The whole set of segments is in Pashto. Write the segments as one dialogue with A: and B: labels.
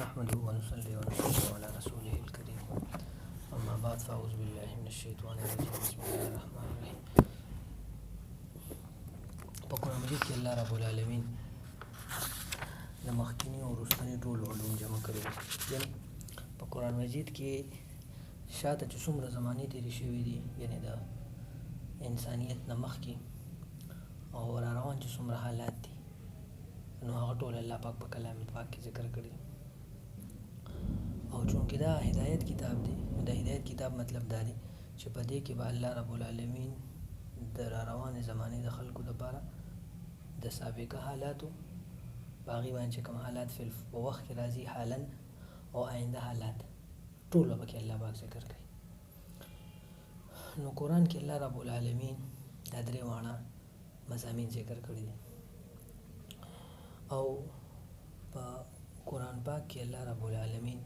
A: نحمده ونصلي ونسلم على رسوله الكريم اما بعد فاعوذ بالله من الشیطان الرجیم بسم الله الرحمن الرحیم. په قرآن مجید کې الله رب العالمین د مخکینی او وروستني ټول علوم جمع کړي دي. یعنی په قرآن مجید کې شاته چې څومره زمانې تېرې شوي دي، یعنی د انسانیت نه مخکې او را روان چې څومره حالات دي، نو هغه ټول الله پاک په کلام پاک کې ذکر کړي. او چونکې دا هدایت کتاب دی، د هدایت کتاب مطلب دا دی چې په دې کې به الله رب العالمین د را روانې زمانې د خلکو لپاره د سابقه حالاتو په هغې باندې چې کوم حالات په وخت کې راځي حالا او آینده حالات ټول به کې الله پاک ذکر کوي. نو قرآن کې الله رب العالمین دا درې واړه مضامین ذکر کړي دي، او په قرآن پاک کې الله رب العالمین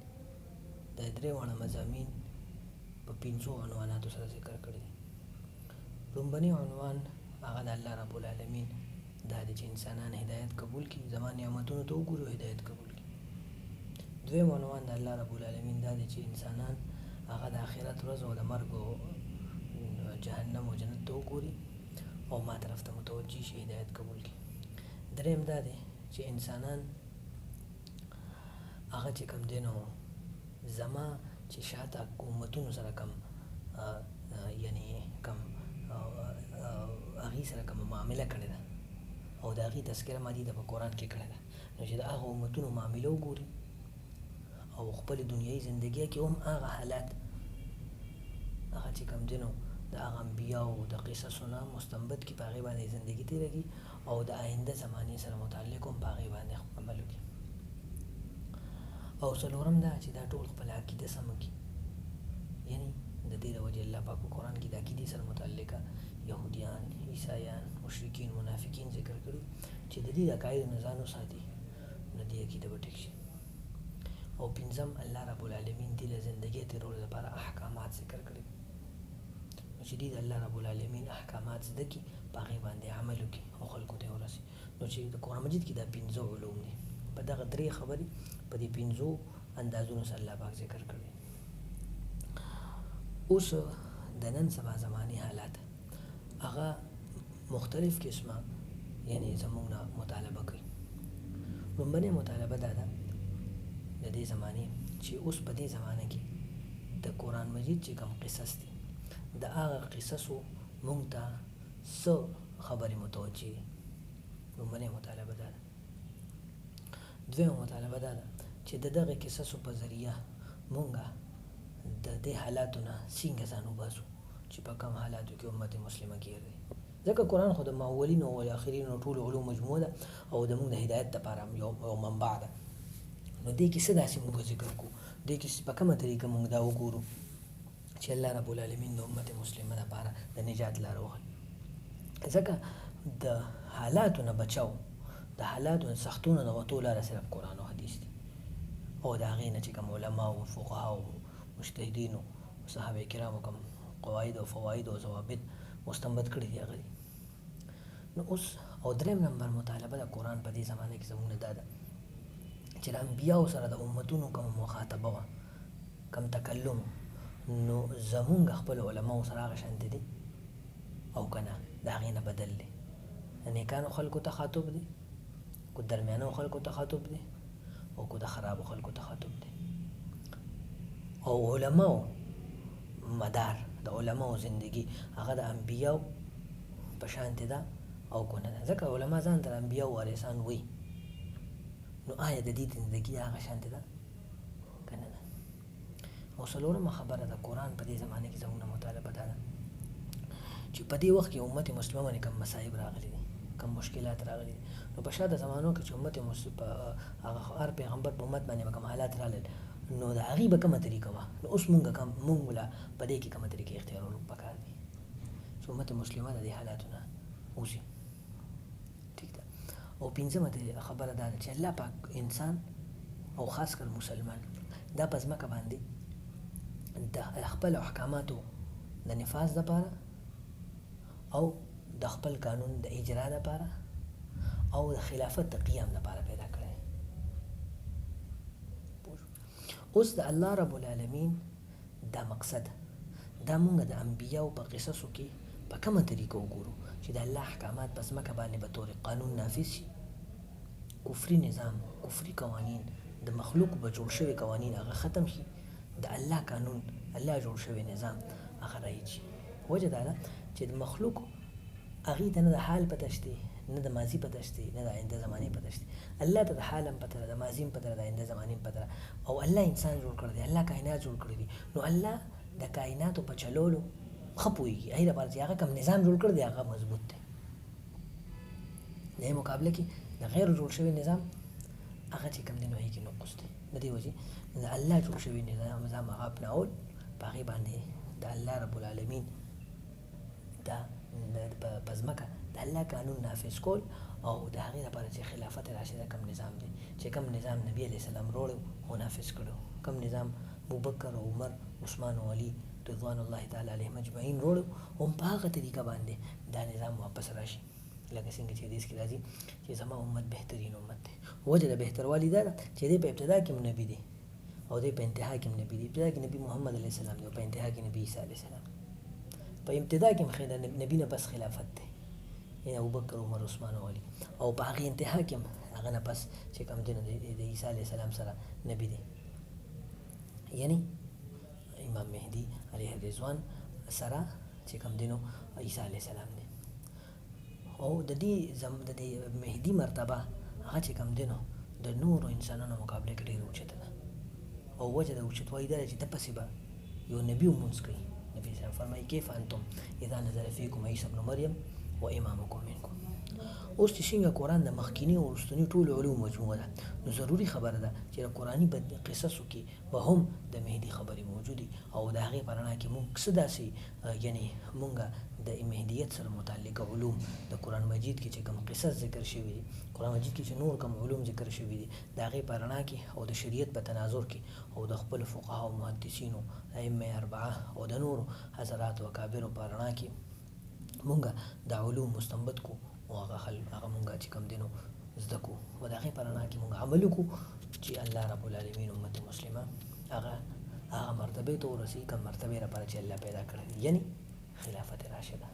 A: دا درې واړه مضامین په 5 عنواناتو سره ذکر کړي دي. لومبنی عنوان هغه د الله رب العالمین دا دی چې انسانان هدایت قبول کړي، زما نعمتونو ته وګوري او هدایت قبول کړي. دویم عنوان د الله رب العالمین دا دی چې انسانان هغه د آخرت ورځ او د مرګ او جهنم او جنت ته وګوري او ما طرف ته متوجه شي، هدایت قبول کړي. دریم دا دی چې انسانان هغه چې کوم دی نو زما چې شاته امتونو سره کم یعنی کم هغې سره کوم معامله کړې ده او د هغې تذکره ما دي د په قرآن کې کړې ده، نو چې د هغه امتونو معامله وګوري او خپل دنیایي زندګۍ کې هم هغه حالات هغه چې کوم دی نو د هغه انبیاو د قصصو نه مستنبط کړي، په هغې باندې زندګي تېره کړي او د آینده زمانې سره متعلق هم په هغې باندې عمل وکړي. او څلورم دا چې دا ټول خپل عقیده سمه کړي، یعنی د دې د وجې الله پاک په قرآن کې د عقیدې سره متعلقه یهودیان، عیسایان، مشرکین، منافقین ذکر کړي چې د دې د عقایدو نه ځان وساتي، نو دې عقیده به ټیک شي. او پنځم الله رب العالمین دې له زندګۍ تېرولو لپاره احکامات ذکر کړي، نو چې دې د الله رب العالمین احکامات زده کړي، په هغې باندې عمل وکړي او خلکو ته یې ورسي. نو چې د قرآن مجید کې دا 5 علوم دي، په دغه 3 خبرې په دې 5 اندازونو سره الله پاک ذکر کړي. اوس د نن سبا زمانې حالات هغه مختلف قسمه یعنی زموږ نه مطالبه کوي. لومبنۍ مطالبه دا ده د دې زمانې چې اوس په دې زمانه کې د قرآن مجید چې کوم قصص دي، د هغه قصصو موږ ته څه خبرې متوجه دي. لومبنۍ مطالبه دا ده. دویمه مطالبه دا ده چې د دغه قصصو په ذریعه موږ د دې حالاتو نه څنګه ځان وباسو چې په کوم حالاتو کې امت مسلمه ګیر دی. ځکه قرآن خو د اولینو او اخرینو ټولو علوم مجموعه ده او د موږ د هدایت دپاره یو منبع ده. نو دې کې څه داسې موږ ذکر کړو، دې کې په کومه طریقه موږ دا وګورو چې الله رب العالمین د امت مسلمه دپاره د نجات لاره وښیي. ځکه د حالاتو نه بچاو، د حالاتو نه سختونو نه وتو لاره صرف قرآن او حدیث دي، او د هغې نه چې کوم علما او فقها او مجتهدینو صحابه کرامو کوم قواعد او فواید او ضوابط مستنبط کړي دي هغه دي. نو اوس او دریم نمبر مطالبه د قرآن په دې زمانه کې زموږ نه دا ده چې د انبیاو سره د امتونو کوم مخاطبه وه، کوم تکلم، نو زمونږ خپل علماو سره هغه شانتې دي او که نه د هغې نه بدل دی. د نیکانو خلکو تخاطب دی، کو درمیانو خلکو تخاطب دی، او کو د خرابو خلکو تخاطب دی. او علماو مدار د علماو زندگی هغه د انبیاو په شانتې ده او کو نه ده. ځکه علما ځان ته د انبیاو وارثان وایي، نو آیا د دې زندگی هغه شانتې ده که نه ده؟ او څلورمه خبره د قرآن په دې زمانه کې زموږ نه مطالبه دا ده چې په دې وخت کې امت مسلمه باندې کوم مصایب راغلي دي، کوم مشکلات راغلي دي. نو په شاته زمانو کې چې امت هغه هر پیغمبر په امت باندې کوم حالات راغلل، نو د هغې به کومه طریقه وه. نو اوس مونږ له په دې کې کومه طریقه اختیارولو پکار دي چې امت مسلمه د دې حالاتو نه وځي. ټیک ده. او پنځمه خبره دا ده چې الله پاک انسان او خاص کر مسلمان دا په ځمکه باندې د خپل احکاماتو د نفاذ دپاره او د خپل قانون د اجرا دپاره او د خلافت د قیام دپاره پیدا کړی. پوه اوس د الله رب العالمین دا مقصد دا مونږ د انبیاو په قصصو کې په کومه طریقه وګورو چې د الله احکامات په ځمکه باندې به طور قانون نافذ شي. کفري نظام، کفري قوانین، د مخلوق به جوړ شوي قوانین هغه ختم شي، د الله قانون، الله جوړ شوی نظام هغه رایج شي. وجه دا ده چې د مخلوق هغې ته نه د حال پته شته، نه د ماضي پته شته، نه د آینده زمانې پته شته. الله ته د حال هم پته ده، د ماضي هم پته ده، د آینده زمانې هم پته ده. او الله انسان جوړ کړی دی، الله کائنات جوړ کړی دي. نو الله د کائناتو په چلولو ښه پوهېږي، هغې لپاره چې هغه کوم نظام جوړ کړی دی هغه مضبوط دی. د دې مقابله کې د غیر جوړ شوی نظام هغه چې کوم دی نو هغې کې نقص دی. د دې وجې د الله جوړ شوی نظام هغه اپناول، په هغې باندې د الله رب العالمین دا په ځمکه د الله قانون نافذ کول، او د هغې لپاره چې خلافت راشده کوم نظام دی، چې کوم نظام نبي علیه السلام روړی او نافذ کړی، کوم نظام ابوبکر او عمر عثمان او علي رضوان الله تعالی علیهم اجمعین روړی، هم په هغه طریقه باندې دا نظام واپس راشي. لکه څنګه چې حدیث کې راځي چې زما امت بهترین امت دی. وجه د بهتروالي دا ده چې دی په ابتدا کې هم نبي دی او دی په انتها کې هم نبي دی. ابتدا کې نبي محمد علیه السلام دی او په انتها کې نبي عیسی علیه السلام. په ابتدا کې هم نبي نه پس خلافت دی، یعنی ابوبکر عمر عثمان او علي، او په هغې انتها کې هم هغه نه پس چې کوم دی د عیسی علیه السلام سره نبي دی، یعنی امام مهدي علیه الرضوان سره چې کوم دی نو عیسی علیه السلام دی. او د دې مهدي مرتبه هغه چې کوم دی نو د نورو انسانانو مقابله کې ډېره اوچته ده. او وجه د اوچتوالي دا ده چې دپسې به یو نبي لمونځ کوي. نبي اسلام فرمایي کیف انتم اذا نزل فیکم عیسی ابن مریم و امامکم منکم. اوس چې څنګه قرآن د مخکیني او وروستني ټولو علومو مجموعه ده، نو ضروري خبره ده چې د قرآني قصصو کې به هم د مهدي خبرې موجودي، او د هغې په رڼا کې مونږ څه داسې یعنی مونږ د مهدیت سره متعلق علوم د قرآن مجید کې چې کوم قصص ذکر شوي دي، قرآن مجید کې چې نور کوم علوم ذکر شوي دي، د هغې په رڼا کې او د شریعت په تناظر کې او د خپلو فقهاو او محدثینو ائمه اربعه او د نورو حضراتو اکابرو په رڼا کې مونږ د علوم مستنبط کو، او هغه مونږ چې کوم دی نو زده کو، او د هغې په رڼا کې مونږ عمل وکړو چې الله رب العالمین امت مسلمه هغه مرتبې ته ورسېږي کوم مرتبې لپاره چې الله پیدا کړی دی، یعنی خلافت راشده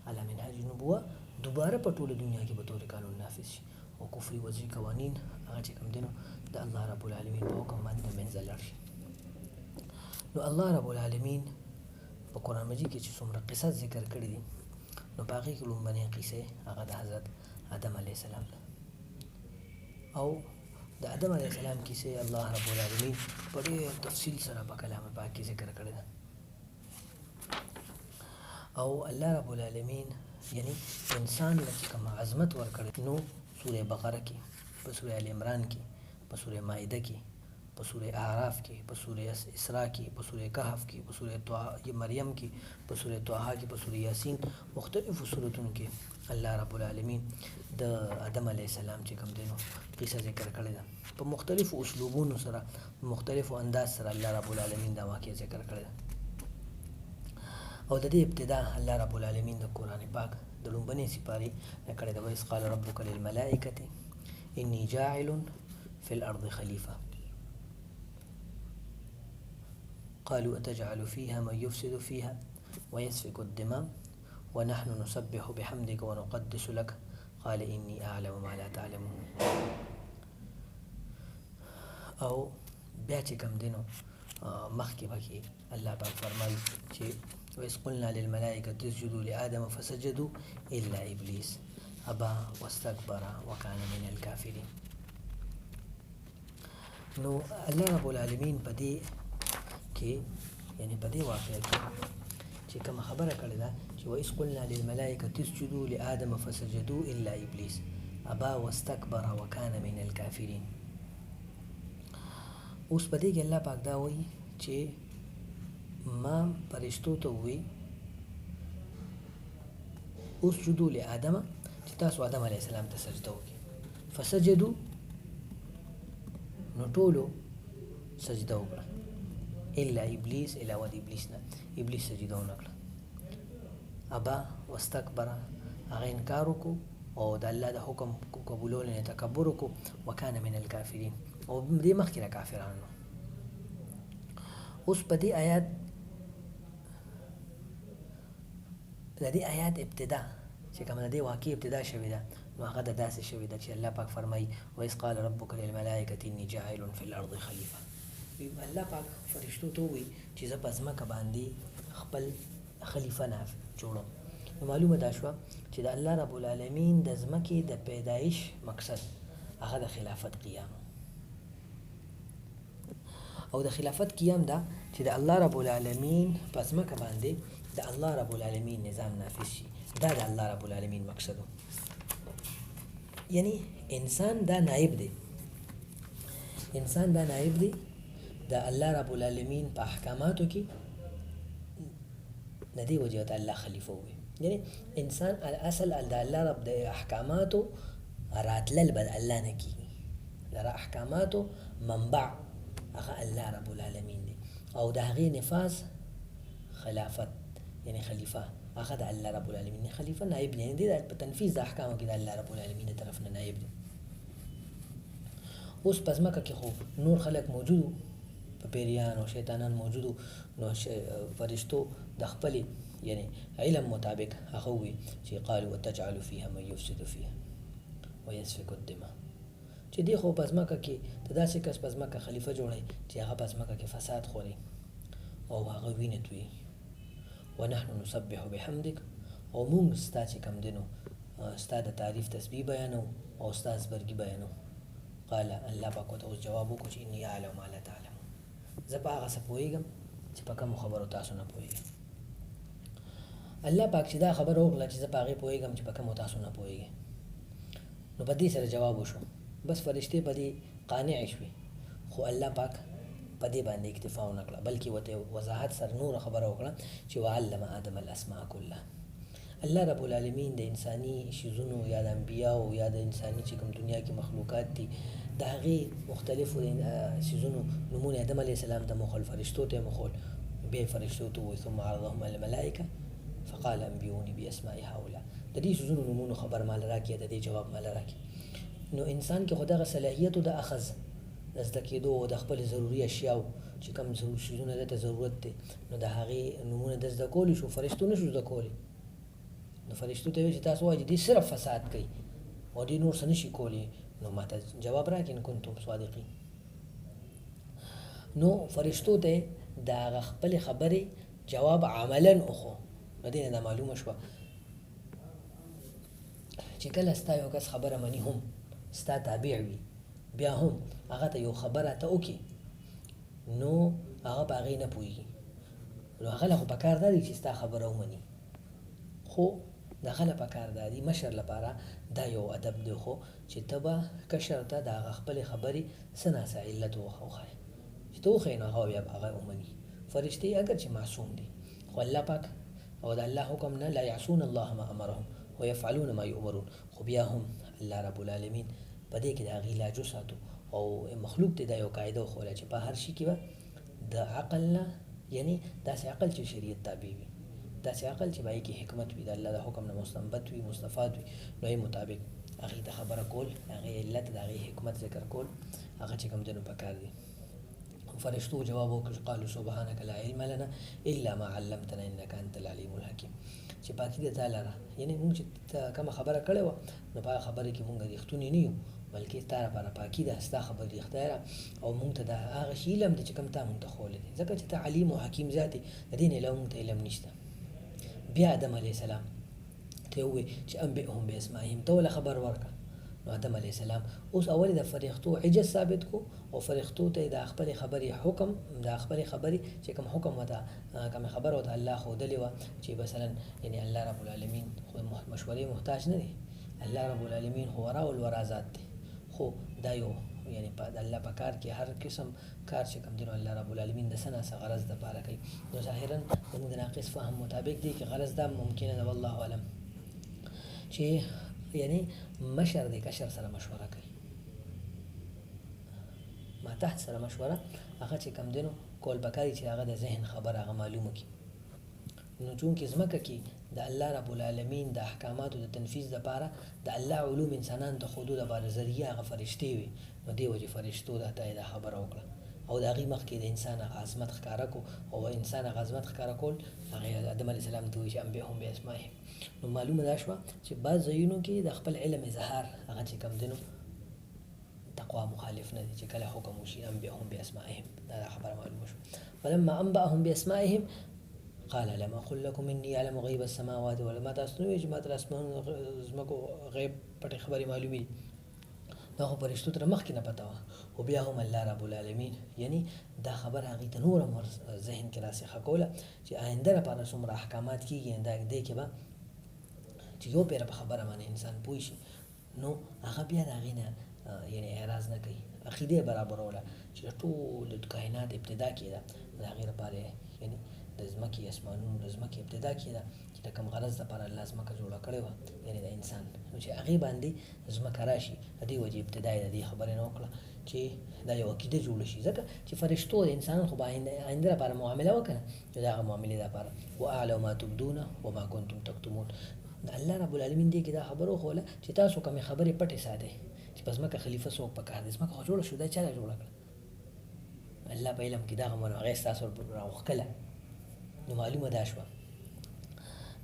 A: علی منهج النبوه دوباره په ټوله دنیا کې به طور قانون نافذ شي، او کفري وضعي قوانین هغه چې کوم دی نو د الله رب العالمین په حکم باندې د منځه لاړ شي. نو الله رب العالمین په قرآن مجید کې چې څومره قصص ذکر کړي دي، نو په هغې کې لومړنۍ قصې هغه د حضرت آدم علیه السلام ده، او د آدم علیه السلام کیسې الله رب العالمین په ډېر تفصیل سره په کلام پاک کې ذکر کړی ده. او الله رب العالمین یعنی انسان له چې کوم عظمت ورکړی، نو سوره بقره کې، په سوره ال عمران کې، په سوره مائده کې، په سوره اعراف کې، په سوره اسراء کې، په سوره کهف کې، په سوره مریم کې، په سوره طه کې، په سوره یاسین، مختلفو سورتونو کې الله رب العالمین د آدم علیه السلام چې کوم دی نو قصه ذکر کړې ده، په مختلفو اسلوبونو سره، مختلفو انداز سره الله رب العالمین دا واقعه ذکر کړې ده. او د دې ابتدا الله رب العالمین د قرآن پاک د لومبنې سپارې کړې ده، وإذ قال ربک للملائکة إني جاعل في الأرض خلیفة قالوا أتجعل فيها من يفسد فيها ويسفك الدماء ونحن نسبح بحمدك ونقدس لك قال إني أعلم ما لا تعلمون. او بیا چې کوم دی نو مخکې پکې الله پاک فرمایي چې وإذ قلنا للملائكة اسجدوا لآدم فسجدوا إلا إبليس أبى واستكبر وكان من الكافرين. نو الله رب العالمین په دې کې یعنی په دې واقعه کې چې کومه خبره کړې ده چې وإذ قلنا للملائكة اسجدوا لآدم فسجدوا إلا إبليس أبى واستكبر وكان من الكافرين. اوس په دې کې الله پاک دا وایي چې ما فرشتو ته ووایي اسجدوا لآدم چې تاسو آدم علیه السلام ته سجده وکړئ، فسجدوا نو ټولو سجده وکړه، الا ابلیس علاوه د ابلیس نه، ابلیس سجده ونه کړه. ابا واستکبر هغه انکار وکړو او د الله د حکم قبولولو نه تکبر وکړو، وکانه من الکافرین او دې مخکې نه کافرانو. اوس په دې آیات د دې آیات ابتدا چې کومه د دې واقع ابتدا شوې ده نو هغه د داسې شوې ده چې الله پاک فرمایي وإذ قال ربك للملائکة إني جاعل في الأرض خلیفه. الله پاک فرشتو ته وایي چې زه په ځمکه باندې خپل خلیفه نه جوړم. نو معلومه دا شوه چې د الله رب العالمین د ځمکې د پیدایش مقصد هغه د خلافت قیام او د خلافت قیام دا چې د الله رب العالمین په ځمکه باندې د الله رب العالمین نظام نافذ شي. دا د الله رب العالمین مقصد و. یعنی انسان دا نائب دی، انسان دا نائب دی د الله رب العالمین په احکاماتو کې د دې وجه ته الله خلیفه وي. یعنی انسان اصل د الله رب د احکاماتو راتلل بل الله نه کیږي، د احکاماتو منبع هغه الله رب العالمین دی او د هغې نفاذ خلافت یعنی خلیفه هغه د الله رب العالمین خلیفه نائب دی. یعنی په تنفیذ د احکامو کې د الله رب العالمین طرف نه نائب دی. اوس په ځمکه کې خو نور خلک موجودو، په پیریان او شیطانان موجودو، نو فرشتو د خپل یعنی علم مطابق هغه وي چې قالوا وتجعل فيها من يفسد فيها ويسفك الدماء، چې دی خو په ځمکه کې ته داسې کس په ځمکه خلیفه جوړی چې هغه په ځمکه کې فساد خوري او هغه وینې تویي. ونحن نسبح بحمدک، او مونږ ستا چې کوم دی نو ستا د تعریف تسبیح بیانو او ستا زبرګي بیانو. قال الله پاک ورته اوس جواب وکړو چې اني اعلم ما لا تعلمون، زه په هغه څه پوهېږم چې په کومو خبرو تاسو نه پوهېږئ. الله پاک چې دا خبره وکړه چې زه په هغې پوهېږم چې په کومو تاسو نه پوهېږئ، نو په دې سره جواب وشو. بس فرشتې په دې قانع شوې، خو الله پاک په دې باندې اکتفا ونه کړه، بلکې ورته وضاحت سره نوره خبره وکړه چې وعلم آدم الاسماء کلها. الله رب العالمین د انساني شیزونو یا د انبیاو یا د انساني چې کوم دنیا کې مخلوقات دي د هغې مختلفو شیزونو نومونه آدم علیه السلام ته مخول، فرشتو ته مخول، بیا فرشتو ته ووایي ثم عرضهم على الملائکه فقال انبئوني باسماء هؤلاء. د دې شیزونو نومونو خبر مال راکړي، د دې جواب مال راکړي. نو انسان کې خو دغه صلاحیت د اخذ د زده کېدو او د خپل ضروري اشیاو چې کوم شیزونه دته ضرورت دی نو د هغې نومونه د زده کولی شو، فرشتو نه شو زده کولی. نو فرشتو ته وایي چې تاسو وایي دې صرف فساد کوي او دې نور څه نه شي کولی، نو ماته جواب راکړي ان کنتم صادقین. نو فرشتو ته د هغه خپلې خبرې جواب عملا وښو. نو دې نه دا معلومه شوه چې کله ستا یو کس خبره مني هم ستا تابع وي، بیا هم هغه ته یو خبره ته وکړي نو هغه په هغې نه پوهېږي، نو هغه له خو پکار دا دی چې ستا خبره ومني. خو د هغه له پکار دا دی مشر لپاره دا یو ادب دی خو چې ته به کشر ته د هغه خپلې خبرې څه ناڅه علت وښایې چې ته وښایې نو هغه بیا به هغه ومني. فرشتې اگر چې معصوم دي خو الله پاک او د الله حکم نه لا یعصون الله ما امرهم ويفعلون ما يؤمرون، خو بیا هم الله رب العالمین په دې کې د هغې لاج وساتو او مخلوق ته دا یو قاعده وښوله چې په هر شي کې به د عقل نه یعنی داسې عقل چې شریعت تابع وي، داسې عقل چې باید کې حکمت وي، د الله د حکم نه مستنبط وي، مستفاد وي، نو یې مطابق هغې ته خبره کول، هغې علت د هغې حکمت ذکر کول هغه چې کوم دی نو پکار دی. فرشتو جواب وکړ قالوا سبحانك لا علم لنا الا ما علمتنا انك انت العليم الحكيم، چې پاکي د تعالی را یعنی موږ چې کومه خبره کړې وه نو په هغه خبره کې موږ رښتونی نه یو، بلکې ستا لپاره پاکي ده، ستا خبرې رښتیا ده او موږ ته د هغه شي علم دی چې کوم تا موږ ته ښوولی دی، ځکه چې ته علیم او حکیم ذات یې، د دې نه علاوه موږ ته علم نشته. بیا آدم علیه السلام ته یې ووایي چې انبئهم باسمائهم، ته ولې خبر ورکړه. نو آدم علیه السلام اوس اول د فرښتو عجز ثابت کو او فرښتو ته د خپلې خبرې حکم، د خپلې خبرې چې کوم حکم وته کوم خبره وته الله ښودلې وه چې مثلا یعنی الله رب العالمین خو مشورې محتاج نه دی، الله رب العالمین خو ورا الورا ذات دی، خو دا یو یعنی په الله په کار کې هر قسم کار چې کوم دی نو الله رب العالمین د څه نه څه غرض دپاره کوي. نو ظاهرا زموږ د ناقص فهم مطابق دی چې غرض دا ممکنه ده والله اعلم چې یعنی مشر دی کشر سره مشوره کوي، ما تحت سره مشوره هغه چې کوم دی نو کول پکاري چې هغه د ذهن خبره هغه معلومه کړي. نو چونکې ځمکه کې د الله رب العالمین د احکاماتو د تنفیذ دپاره د الله علوم انسانانو ته ښودو دپاره ذریعه هغه فرشتې وي، نو دې وجې فرشتو دا ته یې دا خبره وکړه او د هغې مخکې د انسان هغه عظمت ښکاره کو او انسان هغه عظمت ښکاره کول هغې آدم علیه السلام ته وایي چې انبئهم باسمائهم. نو معلومه دا شوه چې بعض ځایونو کې د خپل علم اظهار هغه چې کوم دی نو تقوا مخالف نه دي، چې کله حکم وشي انبئهم باسمائهم دا خبره معلومه شوه. فلما انبأهم باسمائهم قال لم اقل لكم اني اعلم غیب السماوات والارض. ما تاسو نه وایي چې ما ته اسمانونو ځمکو غیب پټې خبرې معلومې دي، دا خو فرشتو تر مخکې نه پته وه. خو بیا هم الله رب العالمین یعنی دا خبره هغې ته نور هم ذهن کې راسخه کوله چې آینده لپاره څومره احکامات کېږي دا دې کې به چې یو پیره په خبره باندې انسان پوه شي نو هغه بیا د هغې نه یعنی اعراض نه کوي. عقیده یې برابروله چې د ټول کائنات ابتدا کېده د هغې لپاره یعنی د ځمکې اسمانونو د ځمکې ابتدا کېده چې د کوم غرض لپاره الله ځمکه جوړه کړې وه یعنی د انسان، نو چې هغې باندې ځمکه راشي د دې وجې ابتدا یې د دې خبرې نه وکړه چې دا یو عقیده جوړه شي، ځکه چې فرشتو د انسانان خو به آینده لپاره معامله وکړه چې د هغه معاملې لپاره واعلم ما تبدون وما کنتم تکتمون. الله رب العالمین دې کې دا خبره وښوله چې تاسو کومې خبرې پټې ساتئ چې په ځمکه خلیفه څوک پکار دی، ځمکه خو جوړه شو دا چا جوړه کړه؟ الله په علم کې دغه منو هغې ستاسو راوښکله. نو معلومه دا شوه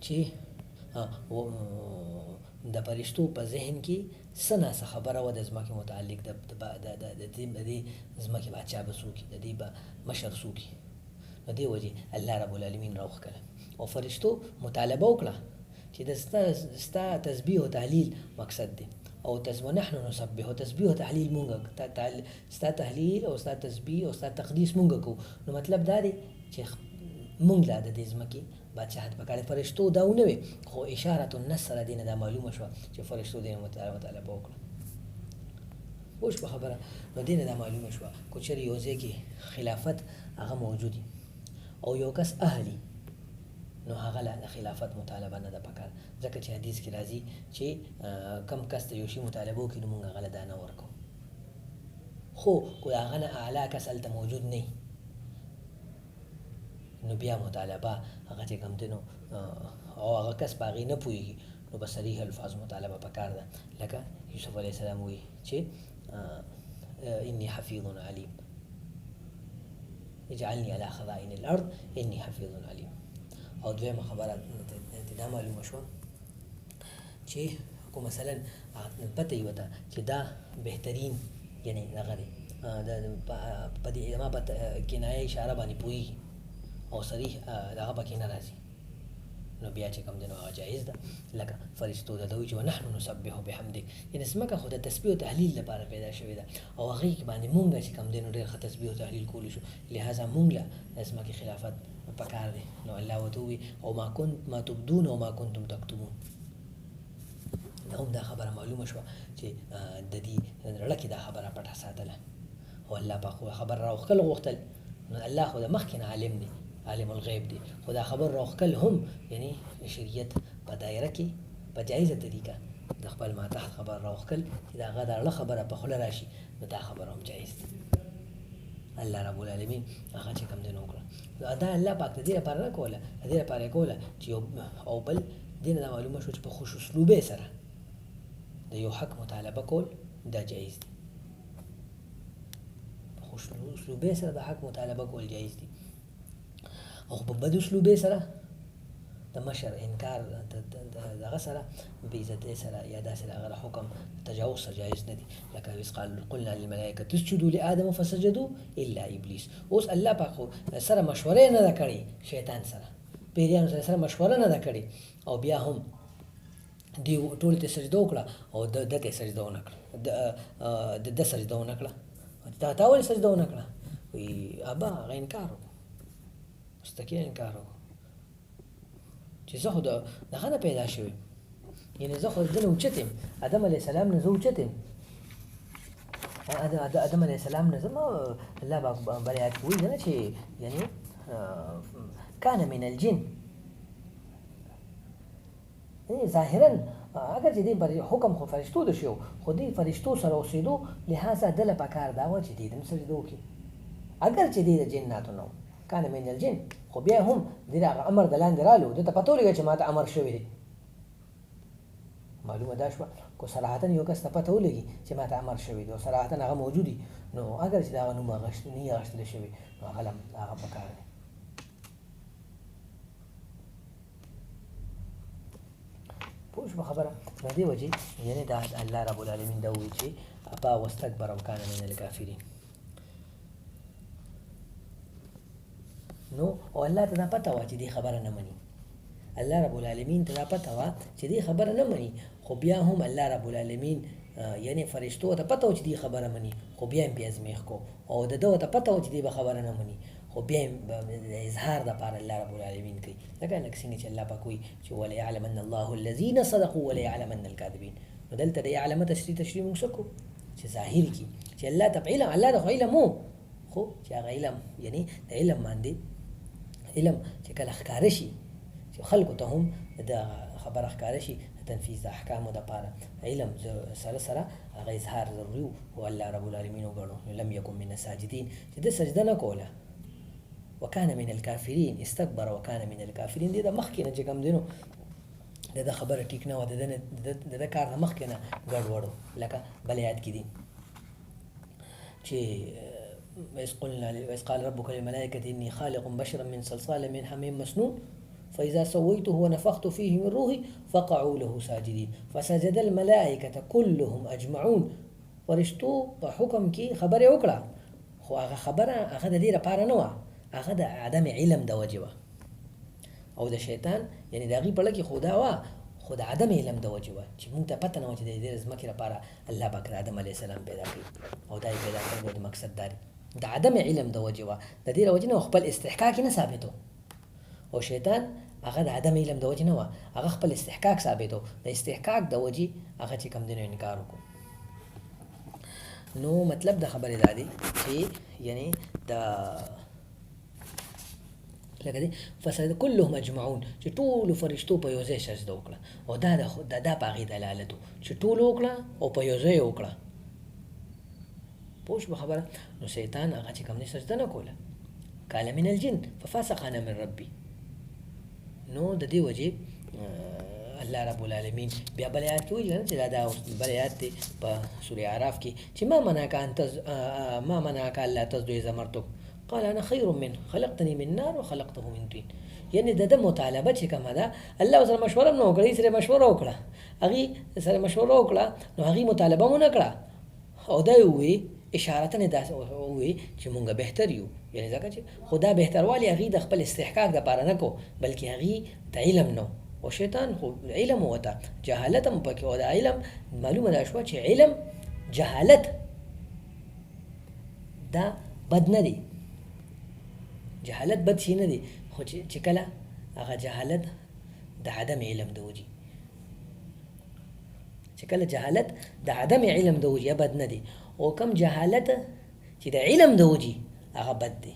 A: چې د فرشتو په ذهن کې څه ناڅه خبره وه د ځمکې متعلق د دې ځمکې بادشاه به څوک وي، د دې به مشر څوک وي. نو دې وجې الله رب العالمین راوښکله او فرشتو مطالبه وکړه چې د ستا تسبیح او تحلیل مقصد دی او ونحن نسبح او تسبیح او تحلیل مونږ ستا تحلیل او ستا تسبیح او ستا تقدیس مونږ کوو. نو مطلب دا دی چې مونږ لا د دې ځمکې بادشاهت پکار دی. فرشتو دا ونه وي خو اشاره النص سره دې نه دا معلومه شوه چې فرشتو دې مطالبه وکړه. پوه شوه خبره؟ نو دې نه دا معلومه شوه که چېرې یو ځای کې خلافت هغه موجود او یو کس اهلي نو هغه لا د خلافت مطالبه نه ده پکار، ځکه چې حدیث کې راځي چې کم کس ته یو شي مطالبه وکړي نو مونږ هغه له دا نه ورکوو. خو که د هغه نه اعلی کس هلته موجود نه وي نو بیا مطالبه هغه چې کوم دی نو او هغه کس په هغې نه پوهېږي نو په صریح الفاظ مطالبه پکار ده، لکه یوسف علیه السلام وایي چې انی حفیظ علیم اجعلني على خزائن الارض انی حفیظ علیم. او دویمه خبره دا معلومه شوه چې کو مثلا پته یې وته چې دا بهترین یعنی دغه دی په دې ما په کنایه اشاره باندې پوهېږي او صریح دغه پکې نه راځي نو بیا چې کوم دی نو هغه جایز ده. لکه فرشتو ته وایي چې ونحن نسبح بحمدک، یعنې ځمکه خو د تسبیح او تحلیل لپاره پیدا شوې ده او هغې باندې مونږ چې کوم دی نو ډېر ښه تسبیح او تحلیل کولی شو، لهذا مونږ له ځمکې خلافت پکار دی. نو الله ورته ووایي او ما تبدون او ما کنتم تکتمون. دا هم دا خبره معلومه شوه چې د دې زړه کې دا خبره پټه ساتله او الله پاک خو خبر راوښکل غوښتل، نو الله خو د مخکې نه عالم دی، عالم الغیب دی، خو دا خبر راوښکل هم یعنی شریعت په دایره کې په جایزه طریقه د خپل ماتحت خبر راوښکل چې د هغه د اړه خبره په خوله راشي نو دا خبره هم جایز دی. الله رب العالمین هغه چې کوم دی نو وکړه دا الله پاک د دې لپاره نه کوله، د دې لپاره یې کوله چې او بل دې نه دا معلومه شوه چې په خوش اسلوبۍ سره د یو حق مطالبه کول دا جایز دی، په خوش اسلوبۍ سره د حق مطالبه کول جایز دی او په بد اسلوبۍ سره د مشر انکار دغه سره بې عزتۍ سره یا داسې د هغه حکم تجاوز سره جایز نه دي. لکه ویس قلنا للملائکة اسجدوا لآدم فسجدوا الا ابلیس. اوس الله پاک خو سره مشورې نه ده کړې شیطان سره، پیریانو سره مشوره نه ده کړې او بیا هم دی ټول ته سجده وکړه او د ته سجده ونه کړه، د سجده ونه کړه، تا ولې سجده ونه کړه؟ وی ابا هغه انکار وکړو، مستقیم انکار وکړو چې زه خو دغه نه پیدا شوی، یعنې زه خو د نه اوچت یم، آدم علیه السلام نه زه اوچت یم، آدم علیه السلام نه زما الله بل آیات کې وایي نه چې یعنې کان من الجن، ظاهرا اگر چې دې حکم خو فرشتو د شو خو دې فرشتو سره اوسېدو لهذا دله پکار دا وه چې دې ته هم سجده وکړي، اگر چې دې د جناتو نه کان من الجن، خو بیا هم دې هغه امر د لاندې رالو، ده ته پته ولګه چې ما ته امر شوی دی. معلومه دا شوه. کو صراحتا یو کس ته پته ولګي چې ما ته امر شوی دی او صراحتا هغه موجودي، نو اگر چې دا نوم نه اغشتل شوی نو هغه پکار دی. پوه شو خبره؟ نو دې وجې یعنې دا الله رب العالمین دا ووایي چې ابا واستکبر وکان من الکافرین. نو او الله ته دا پته وه چې دې خبره نه مني، الله رب العالمین ته دا پته وه چې دې خبره نه مني، خو بیا هم الله رب العالمین یعنی فرشتو ته پته و چې دې خبره مني، خو بیا هم ازمیښت کو، او د ده ته پته و چې دې به خبره نه مني، خو بیا هم د اظهار دپاره الله رب العالمین کوي. لکه څنګه چې الله پاک وایي چې وليعلمن الله الذین صدقوا وليعلمن الکاذبین. نو دلته د یعلم تشریح موږ څه کوو چې ظاهر کړي چې الله ته علم، الله د خو علم و، خو چې هغه علم یعنی د علم باندې علم چې کله ښکاره شي چې خلکو ته هم د خبره ښکاره شي د تنفیذ د احکامو دپاره علم سره هغه اظهار ضروري و، او الله رب العالمین وګڼو. لم یکن من الساجدین چې ده سجده نه کوله، وکان من الکافرین استکبر وکان من الکافرین. دې د مخکې نه چې کوم دی نو د خبره ټیک نه وه، د ده کار د مخکې نه ګډوډ و. لکه بل آیات کې دي چې وإذ قال ربك للملائكة إني خالق بشرا من صلصال من حميم مسنون فإذا سويته ونفخت فيه من روحي فقعوا له ساجدين فسجد الملائكة كلهم أجمعون. فرشتو په حکم کې خبره وکړه، خو هغه خبره هغه د دې لپاره نه وه، هغه د عدم علم د وجې وه، او د شیطان یعنی د هغې په لکې خو دا وه، خو د عدم علم د وجې وه چې موږ ته پته نه وه چې د دې ځمکې لپاره الله پاک د آدم علیه السلام پیدا کړي، او دا یې پیدا کړی د مقصد دا دی. د عدم علم د وجې وه، د دې له وجې نه خپل استحقاق نه ثابتو، او شیطان هغه د عدم علم د وجې نه وه، هغه خپل استحقاق ثابتو، د استحقاق د وجې هغه چې کوم دی نو انکار وکړو. نو مطلب د خبرې دا دی چې یعنی د لکه دی فسجد كلهم اجمعون چې ټولو فرشتو په یو ځای سجده وکړه، او دا په هغې دلالت و چې ټولو وکړه او په یو ځای وکړه. پوه شوه خبره؟ نو شیطان هغه چې کوم دی سجده نه کوله، قال من الجن ففسق انا من ربي. نو د دې وجې الله رب العالمین بیا بل آیات کې وایي چې دا بل آیات دی په سورې اعراف کې چې ما منعک الا تسجد اذ امرتک قال انا خیر منه خلقتني من نار وخلقته من طين. یعنی د مطالبه چې کومه ده الله سره مشوره نه وکړي، سره مشوره وکړه، هغې سره مشوره وکړه، نو هغې مطالبه مو نه کړه، او دا یې ووایي اشارتن داسې ووایي چې مونږ بهتر یو، یعنی ځکه چې خو دا بهتروالی هغې د خپل استحقاق دپاره نه کو، بلکې هغې د علم نه، او شیطان خو علم وته جهالت هم پکې، او د علم معلومه دا شوه چې علم جهالت دا بد نه دی، جهالت بد شي نه دی، خو چې کله هغه جهالت د عدم علم د وجې، چې کله جهالت د عدم علم د وجې بد نه دی، او کم جهالت چې د علم د وجې هغه بد دی.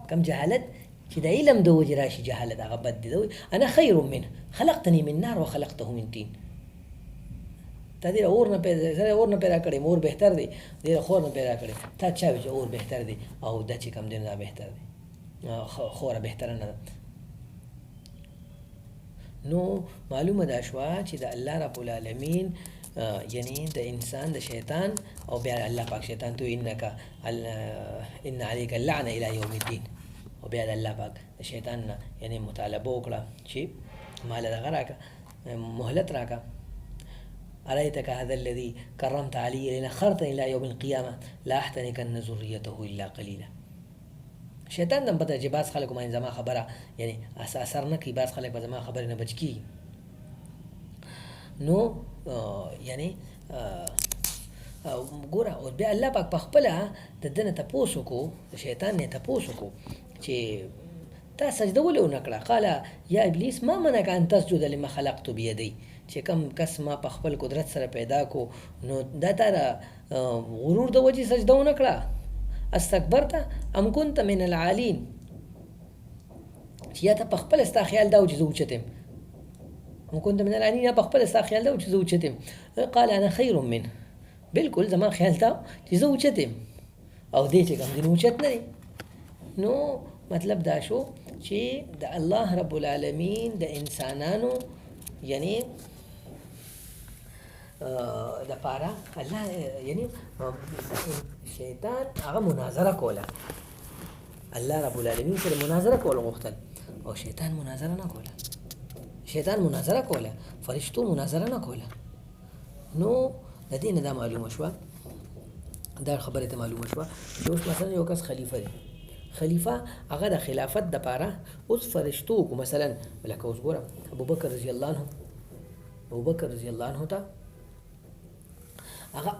A: کم جهالت چې د علم د وجې راشي جهالت هغه بد دی. انا خیر منه خلقتني من نار وخلقته من طين. تا دې اور نه پیدا کړی، مور بهتر دی، دې خور نه پیدا کړی، تا چا وی چې اور بهتر دی او دا چې کم دی دا بهتر دی، خوره بهتره نه ده. نو معلومه دا شوه چې د الله رب العالمین یعنی د انسان د شیطان، او بیا الله پاک شیطان ته ان علیک اللعنه الی یوم الدین، او بیا د الله پاک د شیطان نه یعنی مطالبه وکړه چې مال دغه راکړه، مهلت راکړه. أرأيتك هذا الذي كرمت علي لئن أخرتني إلى يوم القيامة لأحتنكن ذريته إلا قليلا. شیطان دم پته چې بعض خلکو باندې زما خبره یعنی اثر نه کوي، بعض خلک به زما خبرې نه بچ کېږي. نو یعنی ګوره، او بیا الله پاک په خپله د ده نه تپوس وکړو، د شیطان نه تپوس وکړو چې تا سجده ولې ونه کړه؟ قال یا ابلیس ما منعک ان تسجد لما خلقت بیدی. چې کم کس ما په خپل قدرت سره پیدا کو، نو دا تا غرور د وجې سجده ونه کړه؟ استکبرت ام كنت من العالین. چې یا ته په خپل ستا خیال دا و چې زه اوچت یم، ام كنت من العالین، یا په خپل ستا خیال دا و چې زه اوچت یم. قال انا خیر منه، بالکل زما خیال دا چې زه اوچت یم، او دې چې کوم دی اوچت نه دی. نو مطلب دا شو چې د الله رب العالمین د انسانانو یعنی د پاره الله یعنی شیطان هغه مناظره کوله، الله رب العالمین سره مناظره کول غوښتل او شیطان مناظره نه کوله، شیطان مناظره کوله، فرشتو مناظره نه کوله. نو د دې نه دا معلومه شوه، دا خبره ته معلومه شوه چې اوس مثلا یو کس خلیفه دی، خلیفه هغه د خلافت د پاره اوس فرشتو کو، مثلا لکه اوس ګوره ابوبکر رضی الله عنه، ابوبکر رضی الله عنه ته هغه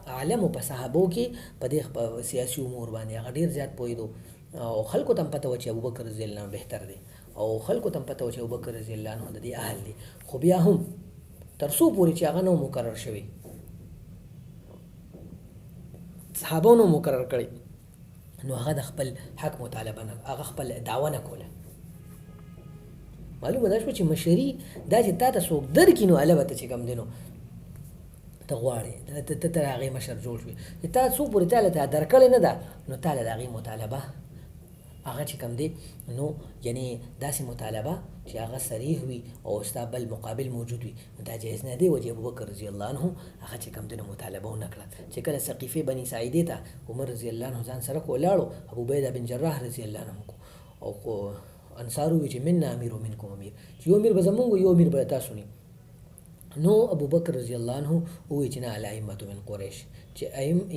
A: اعلم په صحابو کې په دې سیاسي امور باندې هغه ډیر زیات پوهیدو او خلکو ته پته و چې ابوبکر رضی الله عنه بهتر دی او خلکو ته پته و چې ابوبکر رضی الله عنه د دې اهل دی، خو بیا هم تر څو پورې چې هغه نو مقرر شوی، صحابو نو مقرر کړی، نو هغه د خپل حق مطالبه نه، هغه خپل دعوه نه کوله. معلومه ده چې مشري دا چې تا ته څوک درکې نو البته چې کوم دی نو ته غواړې ته تر هغې مشر جوړ شوې، چې تا څو پورې تاله ته درکړې نه ده نو تاله د هغې مطالبه هغه چې کوم دی نو یعنی داسې مطالبه چې هغه صریح وي او ستا بل مقابل موجود وي، دا جایز نه دی. وجه ابوبکر رضی الله عنه هغه چې کوم دی نو مطالبه ونه کړه. چې کله سقیفې بني ساعدې ته عمر رضی الله عنه ځان سره ولاړو، ابو عبیده بن جراح رضی الله عنه او انصار وی چې منا امیر و منکم امیر، چې یو امیر به زمونږ یو امیر به تاسو نه. نو ابو بکر رضی الله عنه وی چې نه الائمه من قریش، چې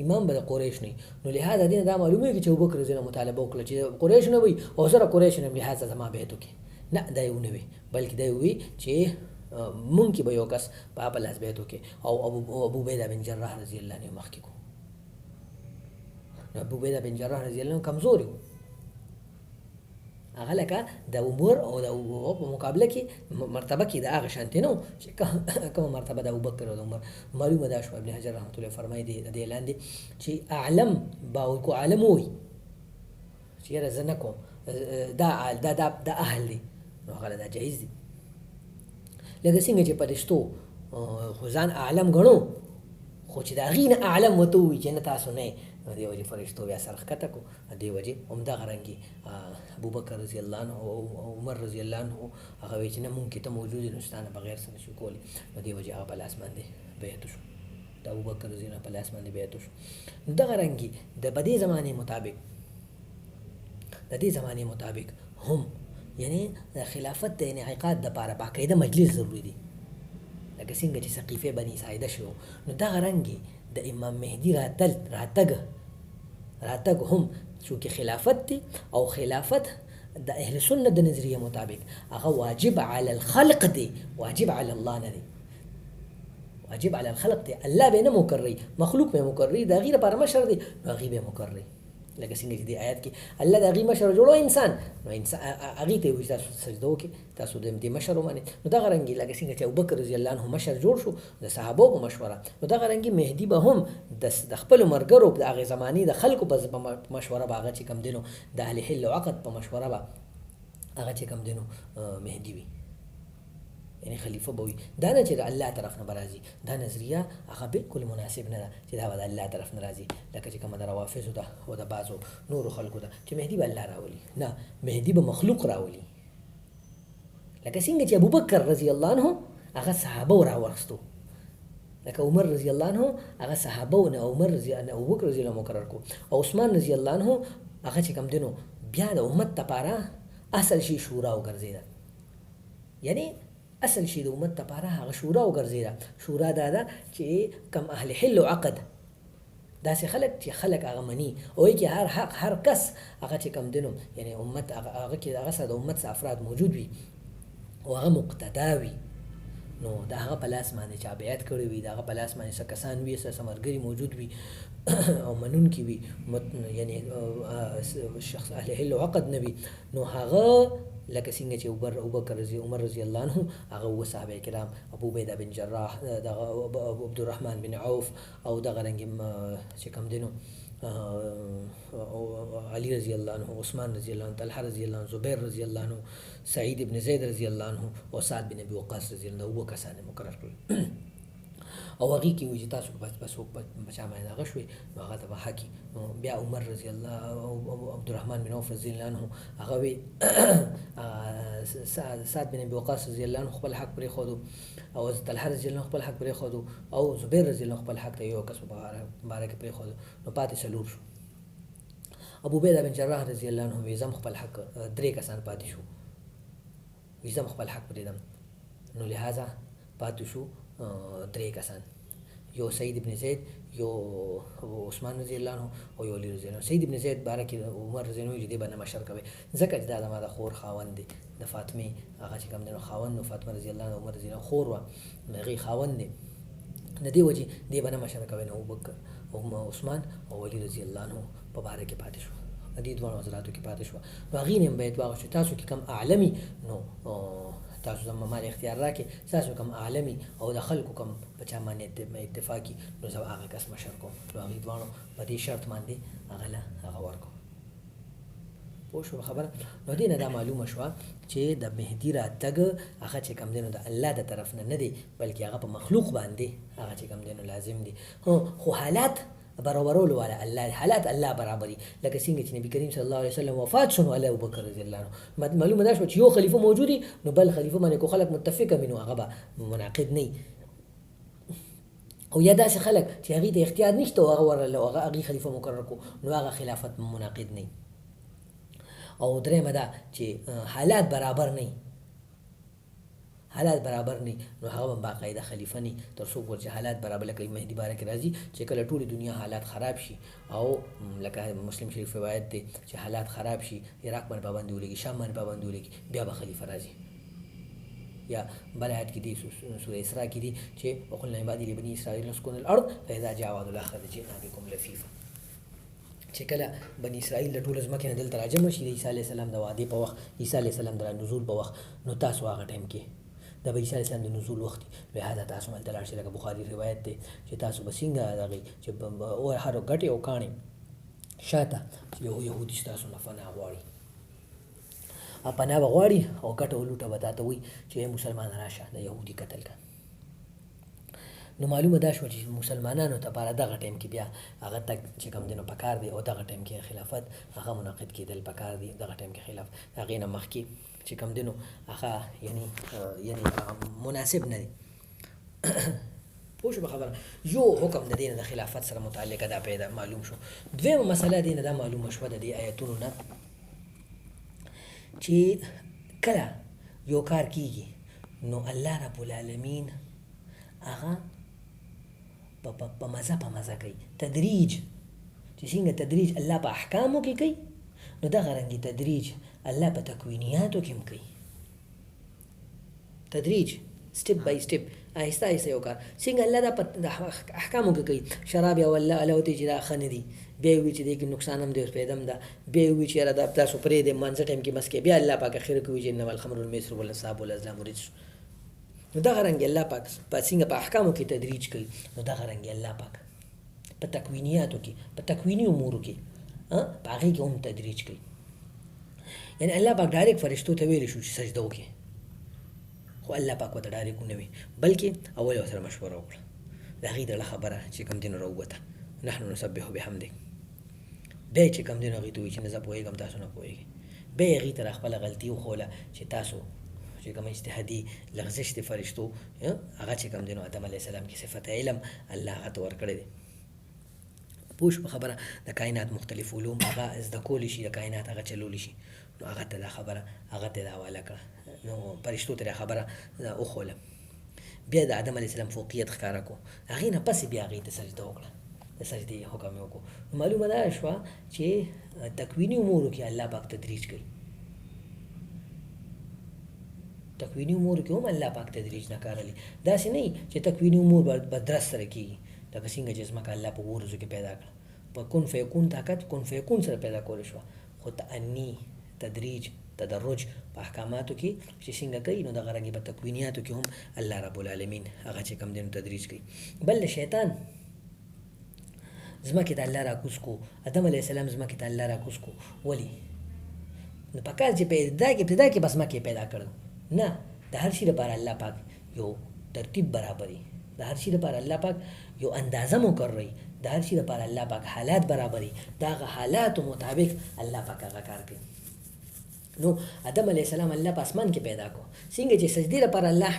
A: امام به قریش نه، نو لهدا دین دا معلومه کی چې ابو بکر رضی الله مطالبه وکړه چې قریش نه وي او سره قریش نه، لهدا زما به ته کې نه دا یو نه وي، بلکې دا وی چې مونږ کې به یو کس په خپل لاس به ته کې او ابو عبیده بن جراح رضی الله عنه مخکې کو. ابو عبیده بن جراح رضی الله عنه کمزوري و، هغه لکه د عمر او د په مقابله کې مرتبه کې د هغه شانتي نه چې کومه مرتبه د ابوبکر او د عمر. معلومه ده شو ابن حجر رحمت الله فرمایي د دې لاندې چې اعلم با کو عالم وي چې یاره زه نه کوم دا اهل دی، نو هغه دا جایز دی. لکه څنګه چې فرشتو خو ځان اعلم ګڼو، خو چې د هغې نه اعلم ورته ووایي چې نه تاسو نه، نو دې وجې فرشتو بیا سر ښکته کړو. دې وجې همدغه رنګې ابوبکر رضی الله عنه او عمر رضی الله عنه هغه وایي چې نه مونږ کې ته موجود یې، نو ستا نه بغیر څه نشو کولی، نو دې وجې هغه په لاس باندې بیعت شو، د ابوبکر رضی الله په لاس باندې بیعت شو. نو دغه رنګې د بدې زمانې مطابق، د دې زمانې مطابق هم یعنی د خلافت د انعقاد دپاره باقاعده مجلس ضروري دی. لکه څنګه چې سقیفې بني ساعده شو، نو دغه رنګې د امام مهدي راتګ هم چونکې خلافت دی او خلافت د اهل سنت د نظریه مطابق هغه واجب علی الخلق دی، واجب علی الله نه دی، واجب علی الخلق دی. الله به نه مقرری، مخلوق به مقرری، د هغې لپاره مشر دی نو هغې به مقرری. لکه څنګه چې دې آیات کې الله د هغې مشر جوړو انسان، نو انسان هغې ته یې وایي تاسو سجده وکړئ، تاسو د دې مشر ومنئ. نو دغه رنګې لکه څنګه چې ابوبکر رضی الله عنه مشر جوړ شو د صحابو په مشوره، نو دغه رنګې مهدي به هم د خپلو ملګرو د هغې زمانې د خلکو په مشوره به هغه چې کوم دی نو د اهل حل او عقد په مشوره به هغه چې کوم دی نو مهدي وي، یعنی خلیفه به وي. دا نه چې د الله طرف نه به راځي، دا نظریه هغه بالکل مناسب نه ده چې دا به د الله طرف نه راځي، لکه چې کومه د روافضو ده او د بعضو نورو خلکو ده چې مهدي به الله راولي. نه، مهدي به مخلوق راولي. لکه څنګه چې ابوبکر رضی الله عنه هغه صحابه راوستو، لکه عمر رضی الله عنه هغه صحابه نه عمر رضی الله ابوبکر رضی الله مقرر کو، او عثمان رضی الله عنه هغه چې کوم دی نو بیا د امت لپاره اصل شي شورا وګرځېده، یعنی اصل شي د امت لپاره هغه شورا وګرځېده. شورا دا ده چې کم اهل حل او عقد داسې خلک چې خلک هغه مني او کې هر حق هر کس هغه چې کم دی نو یعنی امت هغه کې هغه سره د امت څخه افراد موجود وي او هغه مقتدا وي، نو د هغه په لاس باندې چا بیعت کړی وي، د هغه په لاس باندې څه کسان وي، څه ملګري موجود وي او منونکي وي، یعنی شخص اهل حل او عقد نه وي، نو هغه لکه څنګه چې عمر رضی الله عنه هغه و صحابه کرام ابو عبیده بن جراح، دغه عبدالرحمن بن عوف او دغه رنګ چې کوم دی نو علي رضی الله عنه، عثمان رضی الله عنه، طلحه رضی الله عنه، زبیر رضی الله عنه، سعید بن زید رضی الله عنه او سعد بن ابي وقاص رضی الله عنه، وو کسان مقرر کړل. او هغې کې وایي چې تاسو بس په چا باندې دغه شوې نو هغه ته به حقي. نو بیا عمر رضی الله او عبدالرحمن بن عوف رضی الله عنه هغه وی سعد بن ابي وقاص رضی الله عنه خپل حق پرېښودو او طلحه رضی الله عنه خپل حق پرېښودو او زبیر رضی الله عنه خپل حق ته یو کس په باره کې پرېښودو نو پاتې څلور شو. ابو عبیده بن جراح رضی الله عنه وی زم خپل حق درې کسان پاتې شو، وی زم خپل حق پرېږدم. نو لہذا پاتې شو درې کسان، یو سعید ابن زید، یو عثمان رضی الله عنه او یو علی رضی الله عنه. سعید ابن زید باره کې عمر رضی الله عنه دې باندې مشر کوي ځکه چې دا زما د خور خاوند دی، د فاطمه هغه چې کوم دی نو خاوند، نو فاطمه رضی الله عنها عمر رضی الله عنه خور وه، هغې خاوند دی، د دې وجې دې باندې مشر کوي. نو ابوبکر او عثمان او علی رضی الله عنه په باره کې پاتې شو، دې دواړو حضراتو کې پاتې شو. نو هغې نه هم باید واغوستو تاسو کې کم اعلمي نو تاسو زما مال اختیار راکړئ، تاسو کم عالمي او د خلکو کم په چا باندې اتفاقي نو زه هغه کس مشر کوم. نو هغې دواړو په دې شرط باندې هغه له هغه ورکړو. پوه شو خبره؟ نو دې نه دا معلومه شوه چې د مهدي راتګ هغه چې کوم دی نو د الله د طرف نه دی بلکې هغه په مخلوق باندې هغه چې کوم دی نو لازم دی. خو حالات برابرولو والا الله، حالات الله برابري. لکه څنګه چې نبی کریم صلی الله علیه وسلم وفات شو نو علی ابوبکر رضی الله عنه معلومه ده چې یو خلیفہ موجود نو بل خلیفہ باندې کو خلک متفقه منو هغه به منعقد نه او یا داسې خلک چې هغې ته اختیار نشته او هغه ورله هغې خلیفہ مقرر کو نو هغه خلافت منعقد نه. او درېیمه ده چې حالات برابر نه، حالات برابر نه نو هغه به باقاعده خلیفه نه تر څو پورې چې حالات برابر. لکه مهدي باره کې راځي چې کله ټولې دنیا حالات خراب شي او لکه مسلم شریف روایت دی چې حالات خراب شي عراق باندې پابندي ولګي، شام باندې پابندي ولګي، بیا به خلیفه راځي. یا بل آیت کې دی سوره اسراء کې دی چې وقلنا لعبادي لبني اسرائیل اسكنوا الارض فاذا جاء وعد الاخره جئنا بكم لفيفا. چې کله بني اسرائیل د ټوله ځمکې نه دلته راجمع شي د عیسی علیه السلام د وعدې په وخت، عیسی علیه السلام د نزول په وخت، نو تاسو هغه ټایم کې د عیسی علیه السلام د نزول وخت لهدا تاسو ملته لاړ شئ. لکه بخاري روایت دی چې تاسو به څنګه دغې چې او هر ګټې او کاڼې شاته یو یهودي چې تاسو نه پناه غواړي پناه به غواړي او ګټه او لوټه به تاته وایي چې مسلمان راشه د یهودي قتل کړه. نو معلومه دا شوه چې مسلمانانو ته پاره دغه ټایم کې بیا هغه تک چې کوم دی نو پکار دی او دغه ټایم کې خلافت هغه منعقد کېدل پکار دی. دغه ټایم کې خلاف هغې نه مخکې چې کوم دی نو هغه یعنی مناسب نه دی. پوه شو په خبره؟ یو حکم د دې نه د خلافت سره متعلقه دا پیدا معلوم شو. دویمه مسله دې نه دا معلومه شوه د دې آیتونو نه چې کله یو کار کېږي نو الله رب العالمین هغه په مزه کوي. تدریج چې څنګه تدریج الله په احکامو کې کوي نو دغه رنګې تدریج الله په تکوینیاتو کې هم کوي. تدریج سټپ بای سټپ آهسته آهسته یو کار څنګه الله دا په احکامو کې کوي. شراب یا الله علاوه چې دا ښه نه دي، بیا یې وایي چې دې کې نقصان هم دی اوس پیدا هم ده، بیا یې وایي چې یاره دا تاسو پرېږدئ مانځه ټایم کې مسکې، بیا الله پاک اخر کې وایي چې انما الخمر والمیسر والانصاب والازلام رجس. نو دغه رنګ الله پاک په څنګه په احکامو کې تدریج کوي نو دغه رنګ الله پاک په تکوینیاتو کې په تکویني امورو کې په هغې کې هم تدریج کوي. یعنی الله پاک ډایرکټ فرشتو ته ویلی شو چې سجده وکړي خو الله پاک ورته ډایرکټ ونه وي بلکې اول یې ورسره مشوره وکړه. د هغې دغه خبره چې کوم دی نو راووته نحن نسبح بحمدک. بیا یې چې کوم دی نو هغې ته ووایي چې نه زه پوهېږم تاسو نه پوهېږئ. بیا یې هغې ته خپله غلطي وښوله چې تاسو چې کوم اجتهادي لغزش د فرشتو هغه چې کوم دی نو آدم علیه السلام کې صفت علم الله هغه ته ورکړی دی. پوه شو په خبره؟ د کائنات مختلف علوم هغه زده کولی شي، د کائنات هغه چلولی شي. نو هغه ته دا خبره هغه ته دا حواله کړه، نو فرشتو ته دا خبره وښوله. بیا د آدم علیه السلام فوقیت ښکاره کړو، هغې نه پسې بیا هغې ته سجده وکړه، د سجدې حکم یې وکړو. نو معلومه دا شوه چې تکویني امورو کې الله پاک تدریج کوي. تکوینی امور کې هم الله پاک تدریج نه کارلی. داسې نه چې تکوینی امور به درست سره کېږي لکه څنګه چې ځمکه الله په اوو ورځو کې پیدا کړه، په کن فیکون طاقت کن فیکون سره پیدا کولی شوه. خو تأني تدریج تدرج په احکاماتو کې چې څنګه کوي نو دغه رنګې په تکوینیاتو کې هم الله رب العالمین هغه چې کوم دی نو تدریج کوي. بل د شیطان ځمکې ته الله راکوز کو، آدم علیه السلام ځمکې ته الله راکوز کو. ولې؟ نو په کار چې ابتدا کې بس ځمکې پیدا کړو نه، د هر شي لپاره الله پاک یو ترتیب برابري، د هر شي لپاره الله پاک یو اندازه مقرري، د هر شي لپاره الله پاک حالات برابري، دغه حالاتو مطابق الله پاک هغه کار کوي. نو آدم علیه السلام الله په اسمان کې پیدا کو، څنګه چې سجدې لپاره الله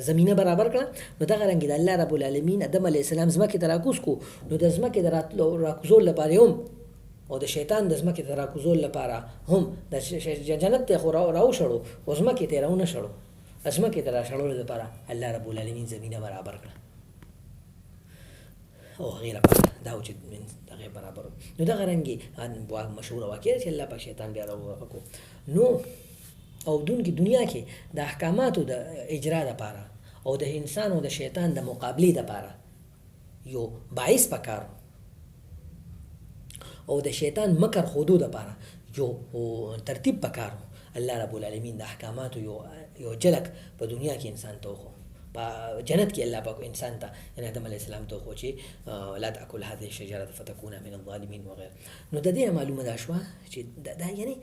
A: زمینه برابر کړه، نو دغه رنګ د الله رب العالمین آدم علیه السلام ځمکې ته راکوز کو، نو د ځمکې د راکوزول لپاره هم او د شیطان د ځمکې ته راکوزول لپاره هم د جنت ته خو راوشړو او ځمکې ته راونه شړو، ځمکې ته راشړولو لپاره الله رب العالمین زمینه برابر کړه او هغې لپاره دا و چې هغې برابر و. نو دغه رنګې مشهوره واقع ده چې الله پاک شیطان بیا راوکړو. نو او دنیا کې د احکاماتو د اجرا دپاره او د انسان او د شیطان د مقابلې دپاره یو باعث پکار او د شیطان مکر خودو دپاره یو ترتیب پکار. الله رب العالمین د احکاماتو یو جلک په دنیا کې انسان ته وخو، په جنت کې الله پاک انسان ته یعنی آدم علیه السلام ته وخو چې لا تأکل هذه الشجرة فتكون من الظالمین وغیره. نو د دې معلومه دا شوه چې دا یعنی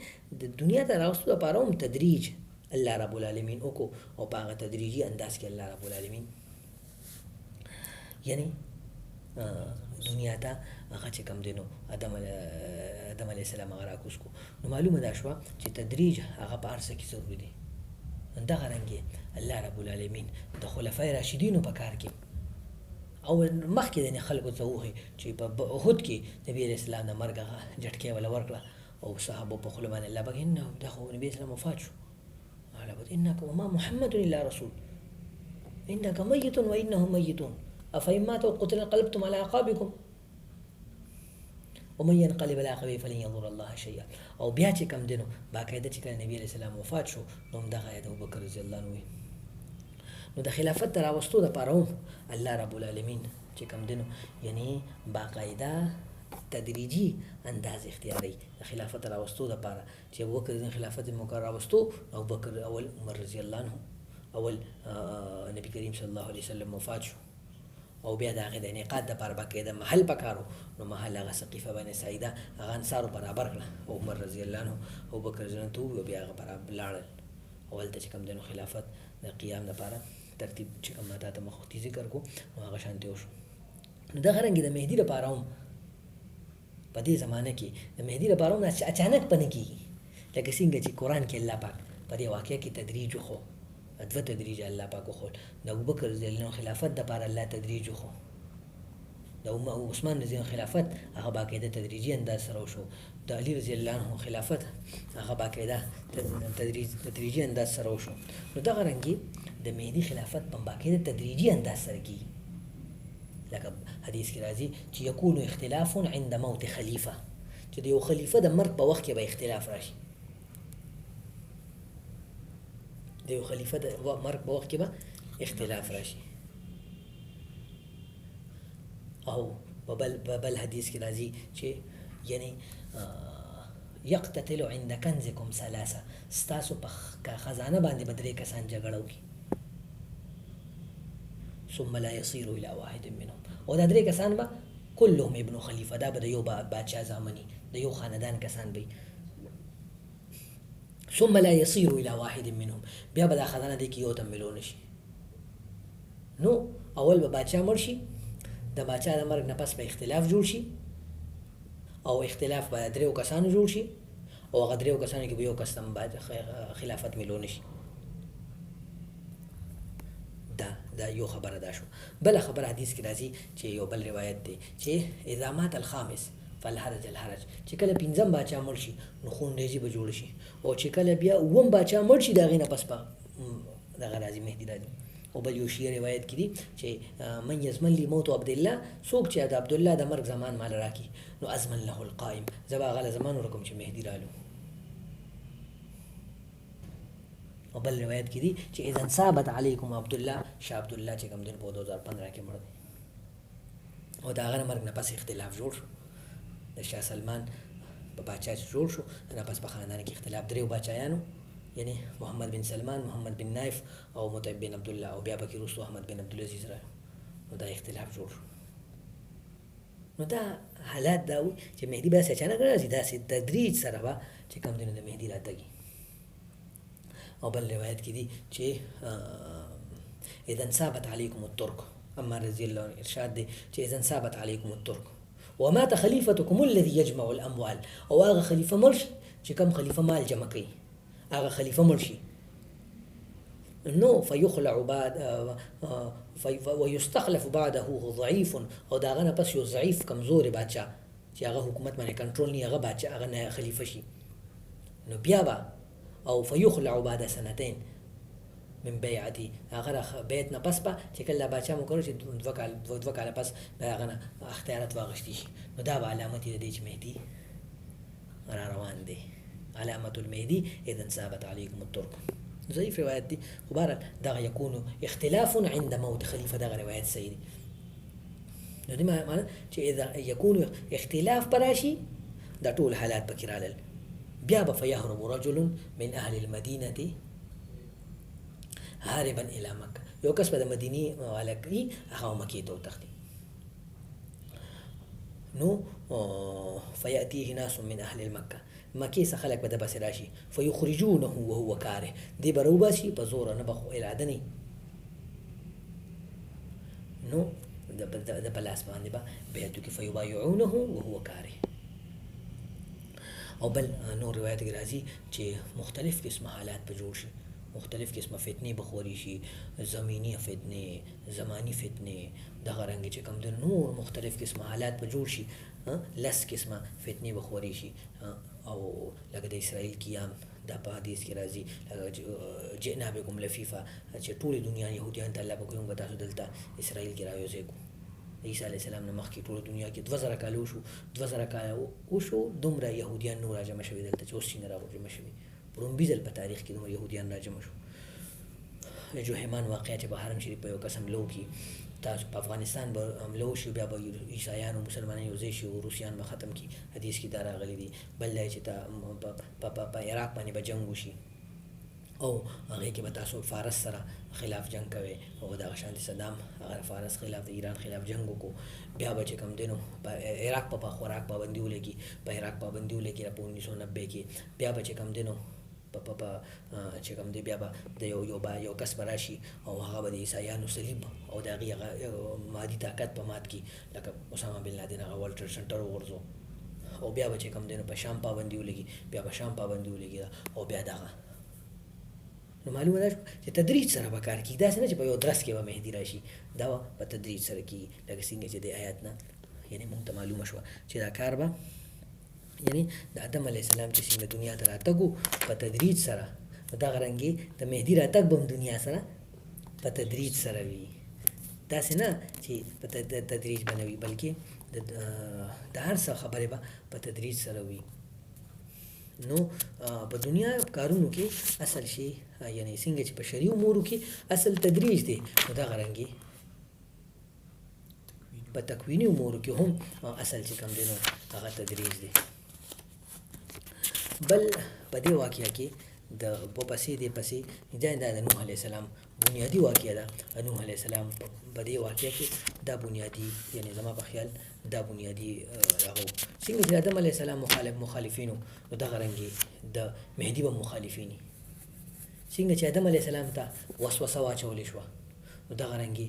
A: د دنیا ته راوستو دپاره هم تدریج الله رب العالمین وکړو او په هغه تدریجي انداز کې الله رب العالمین یعنی دنیا ته هغه چې کوم دی نو آدم علیه السلام هغه راکوز کو. نو معلومه دا شوه چې تدریج هغه په هر څه کې ضروري دی. دغه رنګې الله رب العالمین د خلفای راشدینو په کار کې او مخکې د خلکو ته وښي چې په احد کې نبي علیه السلام د مرګ هغه جټکۍ وله ورکړه او صحابو په خوله باندې الله پاک دا خو نبي اسلام وفات شو، انک وما محمد الا رسول انک میت و انهم میتون افإن مات وقتل انقلبتم على اعقابكم ومن ينقلب على عقبيه فلن يضر الله شيئا. او بیا چې کم دینو باقاعده چې کله نبی علیه السلام وفات شو نو همدغه آیت ابوبکر رضی الله عنه نو د خلافت ته راوستو دپاره هم الله رب العالمین چې کم دینو یعنی باقاعده تدریجي انداز اختیاري د خلافت راوستو دپاره چې ابوبکر د خلافت مقرر راوستو، ابوبکر اول عمر رضی الله عنه اول نبی کریم صلی الله علیه وسلم وفات شو او بیا د هغې د انعقاد دپاره باقاعده محل پکار و. نو محل هغه سقیفه بني سعیده هغه انصارو برابر کړه او عمر رضی الله عنه ابوبکر رضی الله عنه ته وویل بیا هغه برابر لاړل او هلته چې کوم دی نو خلافت د قیام دپاره ترتیب چې کوم ما تا ته مخکې ذکر کو نو هغه شانتې وشو. نو دغه رنګې د مهدي لپاره هم په دې زمانه کې د مهدي لپاره هم اچانک پنه کېږي لکه څنګه چې قرآن کې الله پاک په دې واقعه کې تدریج وښو، دوه تدریج الله پاک وښول. د ابوبکر رضی الله عنه خلافت دپاره الله تدریج وښو، د عثمان رضی الله عنه خلافت هغه باقاعده تدریجي انداز سره وشو، د علي رضی الله عنه خلافت هغه باقاعده تدریجي انداز سره وشو. نو دغه رنګې د مهدي خلافت په باقاعده تدریجي انداز سره کېږي. لکه حدیث کې راځي چې یکون اختلاف عند موت خلیفه، چې د یو خلیفه د مرګ په وخت کې به اختلاف راشي، د یو خلیفه د مرګ په وخت کې به اختلاف راشي. او په بل حدیث کې راځي چې یعنی یقتتل عند کنزکم ثلاثه، ستاسو په خزانه باندې به درې کسان جګړه وکړي ثم لا يصير الى واحد منهم، او دا درې کسان به كلهم ابن خلیفه، دا به د یو بادشاه زامني د یو خاندان کسان به ثم لا يصير الى واحد منهم، بیا به دا خزانه دی کې یو ته ملو نشي. نو اول به بادشاه مړ شي، د بادشاه د مرګ نه پس به اختلاف جوړ شي او اختلاف به دریو کسانو جوړ شي او هغه دریو کسانو کې به یو کس هم خلافت ملو نشي. دا یو خبره دا شو. بل خبره حدیث کې راځي چې یو بل روایت دی چې اذا مات الخامس فالحرج الحرج، چې کله پنځم بادشاه مړ شي نو خونریزي به جوړ شي، او چې کله بیا اووم بادشاه مړ شي د هغې نه پس به دغه راځي مهدي راځي. او بل یو شیعه روایت کې دي چې من یزمن لی موت عبدالله، څوک چې د عبدالله د مرګ زمان مال راکړي نو ازمن له القائم، زه به هغه له زمان ورکوم چې مهدي رالو. او بل روایت کې دي چې اذا ثابت علیکم عبدالله، شاه عبدالله چې کوم دین په 2015 کې مړ دی او د هغه مرګ نه پس اختلاف جوړ شو، د شاه سلمان په باچا جوړ شو، نه پس په خاندان کې اختلاف دریو باچایانو یعنی محمد بن سلمان، محمد بن نایف او مطیب بن عبدالله او بیا پکې وروسته احمد بن عبدالعزیز راغی، نو دا اختلاف جوړ شو. نو دا حالات دا و چې مهدي به اچانک راځي، داسې تدریج سره به چې کوم دین د مهدي راتګي. او بل روایت کې دي چې اذا ثابت علیکم الترک، عمار رضی الله عنه ارشاد دی چې اذن ثابت علیکم الترک ومات خلیفتکم الذي یجمع الاموال، او هغه خلیفه مرشي چې کوم خلیفه مال جمع کوي، هغه خلیفه مرشي نو فیخلع بعد ويستخلف بعده ضعیف، او دا غنه پس یو ضعیف کمزور بادشاہ چې هغه حکومت باندې کنټرول نه، هغه بادشاہ هغه نه خلیفه شي. نو بیا با او فیخلع بعد سنتين من بیعتی، هغه بیعت نه پس به چې کله بادشاہ مقرر شي دوه کاله پس به هغه نه اختیارات واغشتي شي. نو دا به علامت دی چې مهدي را روان دی. علامت المهدي اذا ثابت عليكم الترك. ضعیف روایت دی، خو بهرحال دغه یکون اختلاف عند موت خلیفه، دغه روایت صحیح دی. نو دې معنی چې اذا یکون اختلاف براشي دا ټول حالات پکې رالل. بیا به فیهرب رجل من اهل المدینه هاربا الى مکه، یو کس به د مدینې والکی هغه مکې ته وتښتي. نو فیأتیه ناس من اهل المکه، مکې څخه خلک به د پسې راشي، فیخرجونه وهو کاره، دی به راوباسي په زوره، نه به خو اراده نه. نو د په لاس باندې به بیعت وکړي، فیبایعونه وهو کاره. او بل نور روایت کې راځي چې مختلف قسمه حالات به جوړ شي، مختلف قسمه فتنې به خوري شي، زمینی فتنې، زمانی فتنې، دغه رنګ چې کوم د نور مختلف قسمه حالات به جوړ شي، لس قسمه فتنې به خوري شي. او لکه د اسرائیل قیام دا په حدیث کې راځي، جئنا بكم لفیفا، چې ټولې دنیا یهودیان ته الله به کوي موږ تاسو دلته اسرائیل کې راوځي کو. عیسی علیه السلام نه مخکې ټوله دنیا کې 2000 کاله وشو، 2000 کاله وشو دومره یهودیان نور راجمع شوي دلته چې اوس چې نه راجمع شوي. پرونبي ځل په تاریخ کې دومره یهودیان راجمع شو. جوهیمان واقعه چې په حرم شریف په یو کس حمله وکړي، تاسو په افغانستان به حمله وشي، بیا به عیسایان او مسلمانان یو ځای شي او روسیان به ختم کړي. حدیث کې دا راغلی دی. بل دی چې په عراق باندې به جنګ وشي، او هغه کې به تاسو فارس سره خلاف جنگ کوي، او دغه شان صدام هغه فارس خلاف د ایران خلاف جنگ وکړو. بیا به چې کوم دینو په عراق په خوراک پابندي ولګي، په عراق پابندي ولګي په 1990 کې. بیا به چې کوم دینو په چې کوم دی بیا به د یو کس به راشي او هغه به د عیسایانو صلیب او د هغې مادي طاقت په مات کړي، لکه اسامه بن لادن هغه ورلډ ټریډ سنټر وغورځو. او بیا به چې کوم دی نو په شام پابندي ولګي، بیا به شام پابندي ولګي، او بیا دغه. نو معلومه ده چې تدریج سره به کار کېږي، داسې نه چې په یو درس کې به مهدي راشي، دا په تدریج سره کېږي. لکه څنګه چې د آیات نه یعنې موږ ته معلومه شوه چې دا کار به یعنی د آدم علیه السلام چې څنګه دنیا ته راتګو په تدریج سره، دغه رنګې د مهدي راتګ به هم دنیا سره په تدریج سره وي. داسې نه چې په تدریج به نه وي، بلکې د هر څه خبرې به په تدریج سره وي. نو په دنیا کارونو کې اصل شي یعنی څنګه چې په شرعي امورو کې اصل تدریج دی، نو دغه رنګې په تکویني امورو کې هم اصل چې کوم دی نو هغه تدریج دی. بل په دې واقعه کې د پسې د نوح علیه السلام بنیادی واقعه ده. نوح علیه السلام په دې واقعه کې دا بنیادی یعنی زما په خیال دا بنیادی هغه څنګه چې آدم علیه السلام مخالفینو، نو دغه رنګې د مهدي به مخالفیني. څنګه چې آدم علیه السلام ته وسوسه واچولې شوه، نو دغه رنګې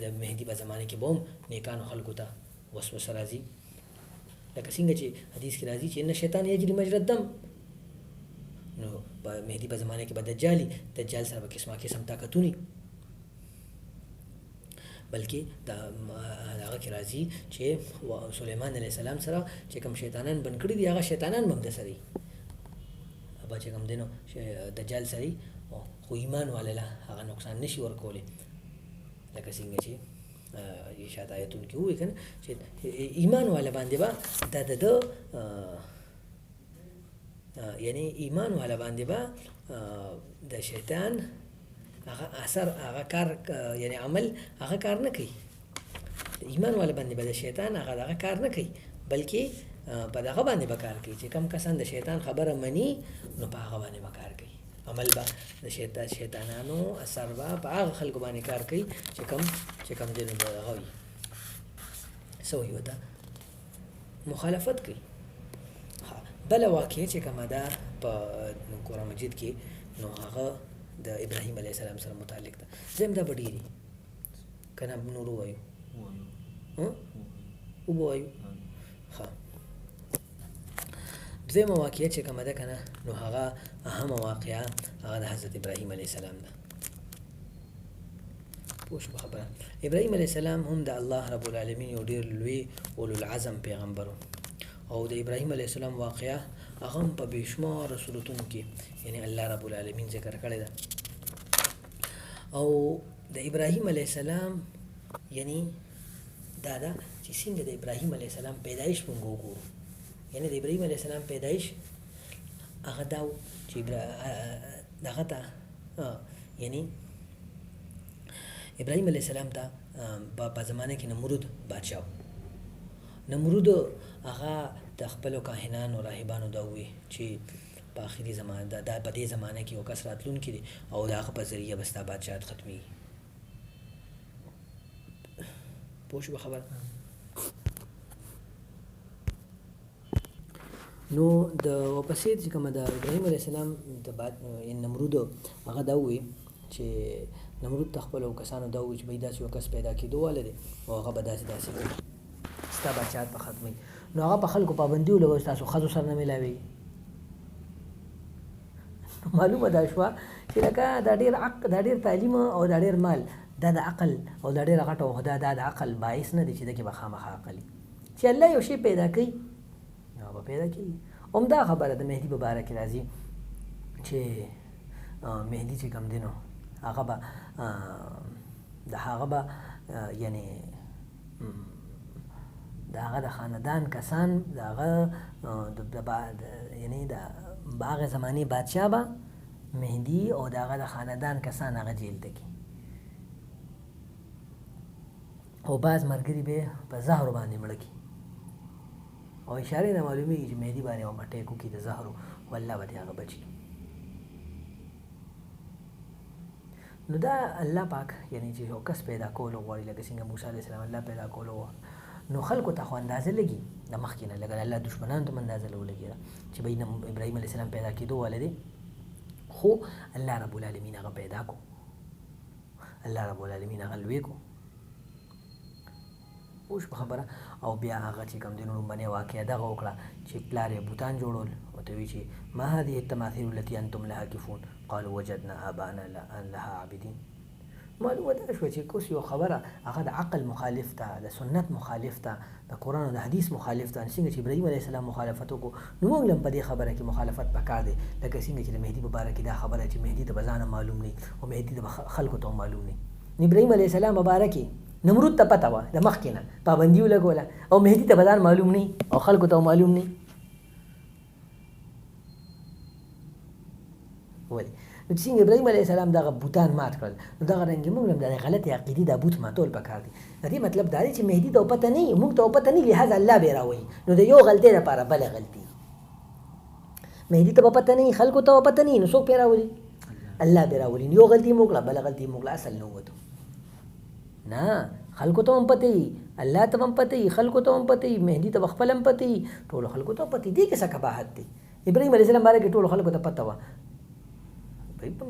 A: د مهدي په زمانه کې به هم نیکانو خلکو ته وسوسه راځي. لکه څنګه چې حدیث کې راځي چې ان شیطان یجري مجرى الدم، نو په مهدي په زمانه کې به دجال سره به قسم طاقتونه، بلکې دا هغه کې راځي چې سليمان علیه السلام سره چې کوم شیطانان بن کړي دي، هغه شیطانان هم د سره به چې کوم دینو دجال سره خو ایمان والله هغه نقصان نشي ورکولې. لکه څنګه چې شاید آیتون کې وایي کنه چې ایمان والا باندې با د یعنی ایمان والا باندې با د شیطان هغه اثر هغه کار یعنی عمل هغه کار نه کوي. ایمان والا باندې به د شیطان هغه کار نه کوي، بلکې په دغه باندې به کار کوي چې کم کسان د شیطان خبره مني، نو په هغه باندې به کار کوي. عمل به د شیطانانو اثر به په هغه خلکو باندې کار کوي چې کم دینو به هغه وي سوی وته مخالفت کوي. بل واقع چې کومه ده په قرآن مجید کې، نو هغه د ابراهیم علیه السلام سره متعلق ده. زم دا ډېری که نه نور ووایو وبوایو. ښه، دویمه واقعه چې کومه ده که نه، نو هغه اهمه واقعه هغه د حضرت ابراهیم علیه السلام ده. پوه شو په خبره؟ ابراهیم علیه السلام هم د الله رب العالمین یو ډېر لوی اولو العزم پیغمبر و، او د ابراهیم علیه السلام واقعه هغه هم په بېشماره صورتونو کې یعنی الله رب العالمین ذکر کړې ده. او د ابراهیم علیه السلام یعنی دا ده چې څنګه د ابراهیم علیه السلام پیدایش مونږ وګورو. یعنی د ابراهیم علیه السلام پیدایش هغه دا و چې دغه ته یعنی ابراهیم علیه السلام ته په زمانه کې نمرود بادشاه و. نمرود هغه د خپلو کاهنانو راهبانو دا ووی چې په آخري زمانه دا په دې زمانه کې یو کس راتلونکی دی او د هغه په ذریعه به ستا بادشاهت ختمیږي. پوه شو په خبره؟ نو د ورپسې چې کومه د ابراهیم علیه السلام د نمرود هغه دا ووی چې نمرود ته خپلو کسانو دا ووی چې بهی داسې یو کس پیدا کېدو والا دی او هغه به داسې کوي ستا بادشاهت به ختموي. نو هغه په خلکو پابندي ولګوي ستاسو ښځو سره نه میلاویږي. معلومه دا شوه چې لکه دا ډېر تعلیم او دا ډېر مال دا د عقل او دا ډېره غټه عهده دا د عقل باعث نه دی چې دکې به خامخا عقل وي. چې الله یو شی پیدا کوي نو به پیدا کېږي. همدا خبره د مهدي په باره کې راځي چې مهدي چې کوم دی نو هغه به یعنی د هغه د خاندان کسان د هغه یعنی د هغې زمانې بادشاه به مهدي او د هغه د خاندان کسان هغه جیل ته کړي او بعض ملګري به په زهرو باندې مړه کړي او اشارې نه معلومیږي چې مهدي باندې یو اټیک وکړي د زهرو او الله به دې هغه بچ کړي. نو دا الله پاک یعنی چې یو کس پیدا کولو غواړي لکه څنګه موسی علیه السلام الله پیدا کولو نو خلکو ته خو اندازه لګي د مخکې نه لګل الله دشمنانو ته اندازه ولګېده چې بهی ابراهیم علیه السلام پیدا کېدو والا دی خو الله رب العالمین هغه پیدا کو الله رب العالمین هغه لوی کو. اوس په خبره او بیا هغه چې کوم دی نو لومبنۍ واقعه دغه وکړه چې پلار یې بوتان جوړول ورته وایي چې ما هذه التماثيل التي انتم لها عاکفون قالوا وجدنا آباءنا لها عابدین. معلومه دا شوه چې کوس یو خبره هغه د عقل مخالف ده د سنت مخالف ده د قرآن او د حدیث مخالف ده. څنګه چې ابراهیم علیه السلام مخالفت وکړو نو موږ هم په دې خبره کې مخالفت پکار دی لکه څنګه چې د مهدي په باره کې دا خبره چې مهدي ته به ځانه معلوم نه او مهدي ته به خلکو ته معلوم نه. ابراهیم علیه السلام په باره کې نمرود ته پته وه د مخکې نه پابندي ولګوله او مهدي ته به ځان معلوم نه او خلکو ته معلوم نه. ولې نو چې څنګه ابراهیم علیه السلام دغه بوتان مات کړل نو دغه رنګې موږ هم د غلطې عقیدې دا بوت ماتول پکار دي. د دې مطلب دا دی چې مهدي ته پته نه وي موږ ته پته نه وي لهذا الله به راوایي نو د یو غلطۍ لپاره بله غلطي مهدي ته پته نه وي خلکو ته پته نه وي نو څوک پې راولي الله به راولي. یو غلطي موږ کړه بله غلطي موږ کړه اصل نه ووتو نه خلکو ته هم پته وي الله ته هم پته وي خلکو ته هم پته وي مهدي ته خپله هم پته وي ټولو خلکو ته پته وي. دې کې څه قباحت دی؟ ابراهیم علیه السلام باره کې ټولو خلکو ته پته وه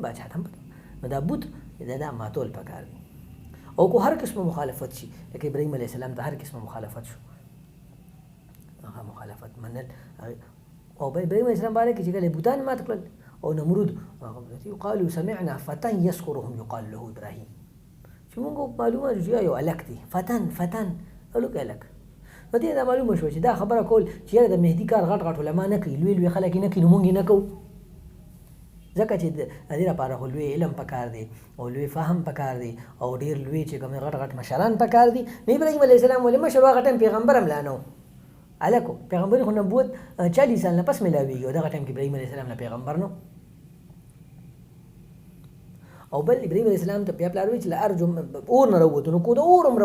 A: بادشاه ته هم پته نو دا بوت دا ماتول پکار دی. او کو هر قسمه مخالفت شي لکه ابراهیم علیه السلام ته هر قسمه مخالفت شو هغه مخالفت منل او ابراهیم علیه السلام باره کې چې کله بوتان مات کړل او نمرود قالوا سمعنا فتى يذكرهم يقال له ابراهیم چې موږ معلومه چې یو الک دی فتن الک نو دې دا معلومه شوه چې دا خبره کول چې یاره د مهدي کار غټ علما نه کوي لوی خلک نه کوي نو موږ نه کوو ځکه چې د دې لپاره خو لوی علم پکار دی او لوی فهم پکار دی او ډېر لوی چې کوم غټ مشران پکار دي. نو ابراهیم علیه السلام ولې مشر هغه ټایم پیغمبر هم لا نه و هلکو پیغمبري خو نبوت 40 سال نه پس میلاویږي او دغه ټایم کې ابراهیم علیه السلام نه پیغمبر نو او بل ابراهیم علیه السلام ته بیا پلار وایي چې له ارجم اور نه راووتو نو کو د اور هم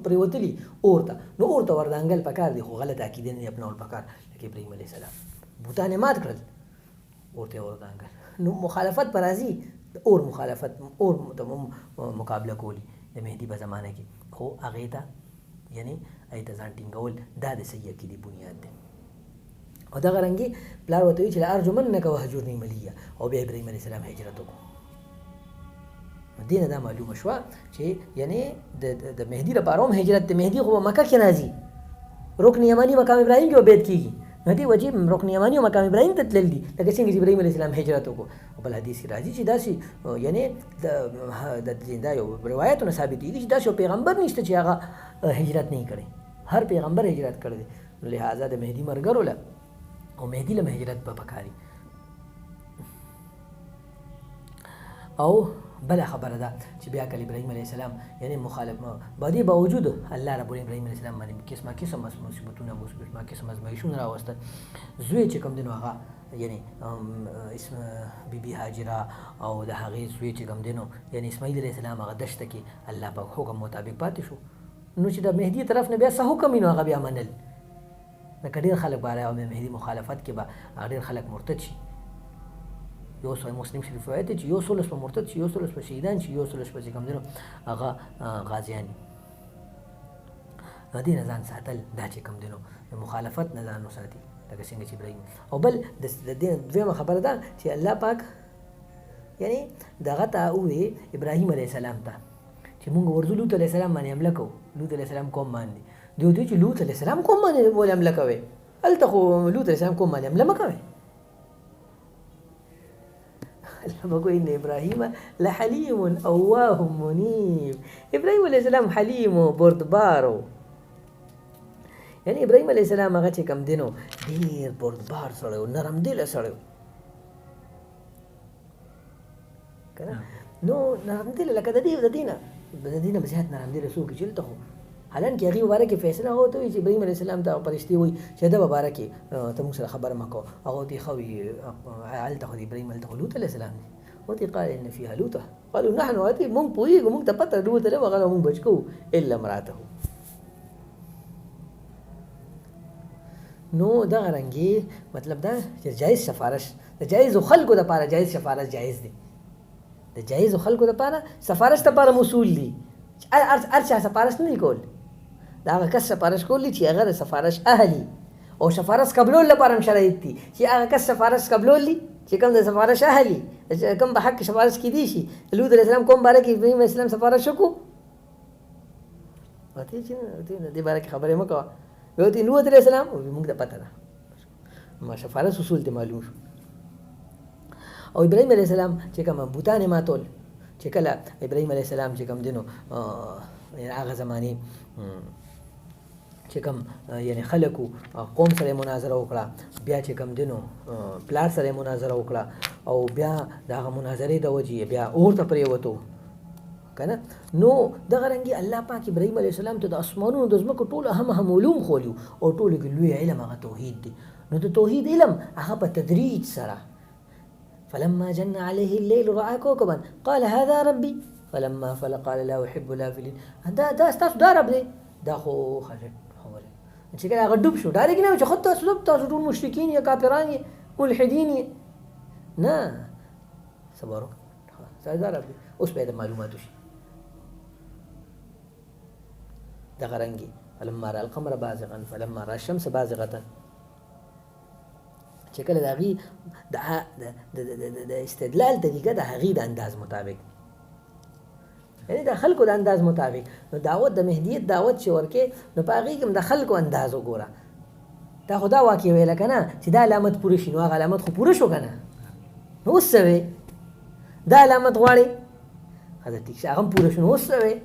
A: پرېوتلي اور ته نو اور ته وردانګل پکار دی خو غلط عقیدې نه اپنول پکار لکه ابراهیم علیه السلام بوتان یې مات کړل اور ته وردانګل نو مخالفت پر راځي اور مخالفت اور مقابله کولی د مهدي په زمانه کې خو هغې ته یعنی هغې ته ځان ټینګول دا د صحیح عقیدې بنیاد دی. او دغه رنګې پلار ورته وایي چې لارجمنک وهجرني ملیه او بیا ابراهیم علیه السلام هجرت وکړو دینه دا معلومه شوه چې یعنی د مهدي لپاره هم هجرت د مهدي خو مکه کې راځي، رکن یمانی مقام ابراهیم کې عبید کیږي، نو دې وجه رکن یمانی او مقام ابراهیم ته تلل دي، لکه څنګه چې ابراهیم علیه السلام هجرت وکړو. او بل حدیث کې راځي چې داسې یعنی دا یو روایتونه ثابتېږي چې داسې یو پیغمبر نشته چې هغه هجرت نه کړي، هر پیغمبر هجرت کړی دی. لہذا د مهدي مرګرو له او مهدي له هجرت په پکاري. او بل خبره ده چې بیا کله ابراهیم علیه السلام یعنی مخالف باندې باوجود الله رب ابراهیم علیه السلام باندې قسمه مصیبتونه قسمه ازمایښتونه راوسته. زوی چې کوم دی نو هغه یعنی اسم بیبي هاجره او د هغې زوی چې کوم دی نو یعنی اسماعیل علیه السلام هغه دشته کې الله په حکم مطابق پاتې شو. نو چې د مهدي طرف نه بیا څه حکم وي نو هغه بیا منل. لکه ډېر خلک به او مهدي مخالفت کې به ډېر خلک مرتد شي. یو صحیح مسلم شریف روایت دی چې یو سلس په مرتد شي، یو سلس په شهیدان شي، یو سلس په چې کوم دی نو هغه غازیان. د دې نه ځان ساتل دا چې کوم دی نو د مخالفت نه ځان وساتي لکه څنګه چې ابراهیم. او بل د دې دویمه خبره ده چې الله پاک یعنی دغه ته ووایي ابراهیم علیه السلام ته چې مونږ ورځو لوط علیه السلام باندې حمله کوو. لوط علیه السلام قوم باندې دوی وایي چې لوط علیه السلام قوم باندې ولې حمله کوئ؟ هلته خو لوط علیه السلام قوم باندې حمله مه کوئ. الله بقول إن إبراهيم لحليم أواه منيب. إبراهيم عليه السلام حليم وبردبارو. يعني إبراهيم عليه السلام هغه چې کوم دینو ډېر بردبار سړی و، نرم دله سړی و که نه. نو نرم دله لکه د دې نه زیات نرم دله څوک چې دلته خو حالانکې هغې باره کې فیصله هغه ته وایي چې ابراهیم علیه السلام ته فرشتې وایي چې د باره کې ته موږ سره خبره مه کوه. هغه ورته ښه وایي هلته خو د ابراهیم هلته خو لوط علیه السلام دی. ورته قال ان فيها لوطه قالوا نحن هاتي مونږ پوهېږو مونږ ته پته لوط دی هغه مونږ بچ کوو الا امراته. نو دغه رنګې مطلب دا چې جایز سفارش د جایزو خلکو دپاره جایز سفارش جایز دی. د جایزو خلکو دپاره سفارش دپاره مسول دي. هر چا سفارش نه دی کول، دا هغه کس سفارش کولی چې هغه د سفارش اهلي او سفارش قبلول لپاره هم شرایط دي چې هغه کس سفارش قبلولی چې کوم د سفارش اهلي کوم په حق سفارش کیدی شي. لوط علیه السلام کوم باره کې ابراهیم علیه السلام سفارش وکړو ورته چې دې باره کې خبرې مه کوه. ورته لوط علیه السلام موږ ته پته ده ما سفارش اصول ته معلوم شو. او ابراهیم علیه السلام چې کوم بوتان ماتول چې کله ابراهیم علیه السلام چې کوم دینو هغه زمانې چې کوم یعنی خلکو قوم سره مناظره وکړه، بیا چې کوم دینو پلار سره مناظره وکړه او بیا د هغه مناظرې د وجې بیا اور ته پرېوتو که نه. نو دغه رنګې الله پاک ابراهیم علیه السلام ته د اسمانونو د ځمکو ټول اهم علوم ښوولي او ټولو کې لوی علم هغه توحید دی. نو د توحید علم هغه په تدریج سره فلما جن عليه الليل رأى كوكبا قال هذا ربي فلما فل قال لا أحب الآفلين. دا ستاسو دا رب دی. دا خو خلک خبره چې کله هغه ډوب شو ډارېږي نه چې خود تاسو ټول مشرکین یا کافران یې ملحدین یې نه صبر وکړه دا رب دی. اوس به د معلوماتو شي دغه رنګې فلما رأى القمر بازغا فلما رأى الشمس بازغة چې کله د هغې د استدلال طریقه د هغې د انداز مطابق یعنی د خلکو د انداز مطابق. نو دعوت د مهدیت دعوت چې ورکې نو په هغې کې هم د خلکو انداز وګوره. تا خو دا واقع ویله که نه چې دا علامت پوره شي نو هغه علامت خو پوره شو که نه. نو اوس څه وی دا علامت غواړې ښه ټیک شه هغه هم پوره شو نو اوس څه وی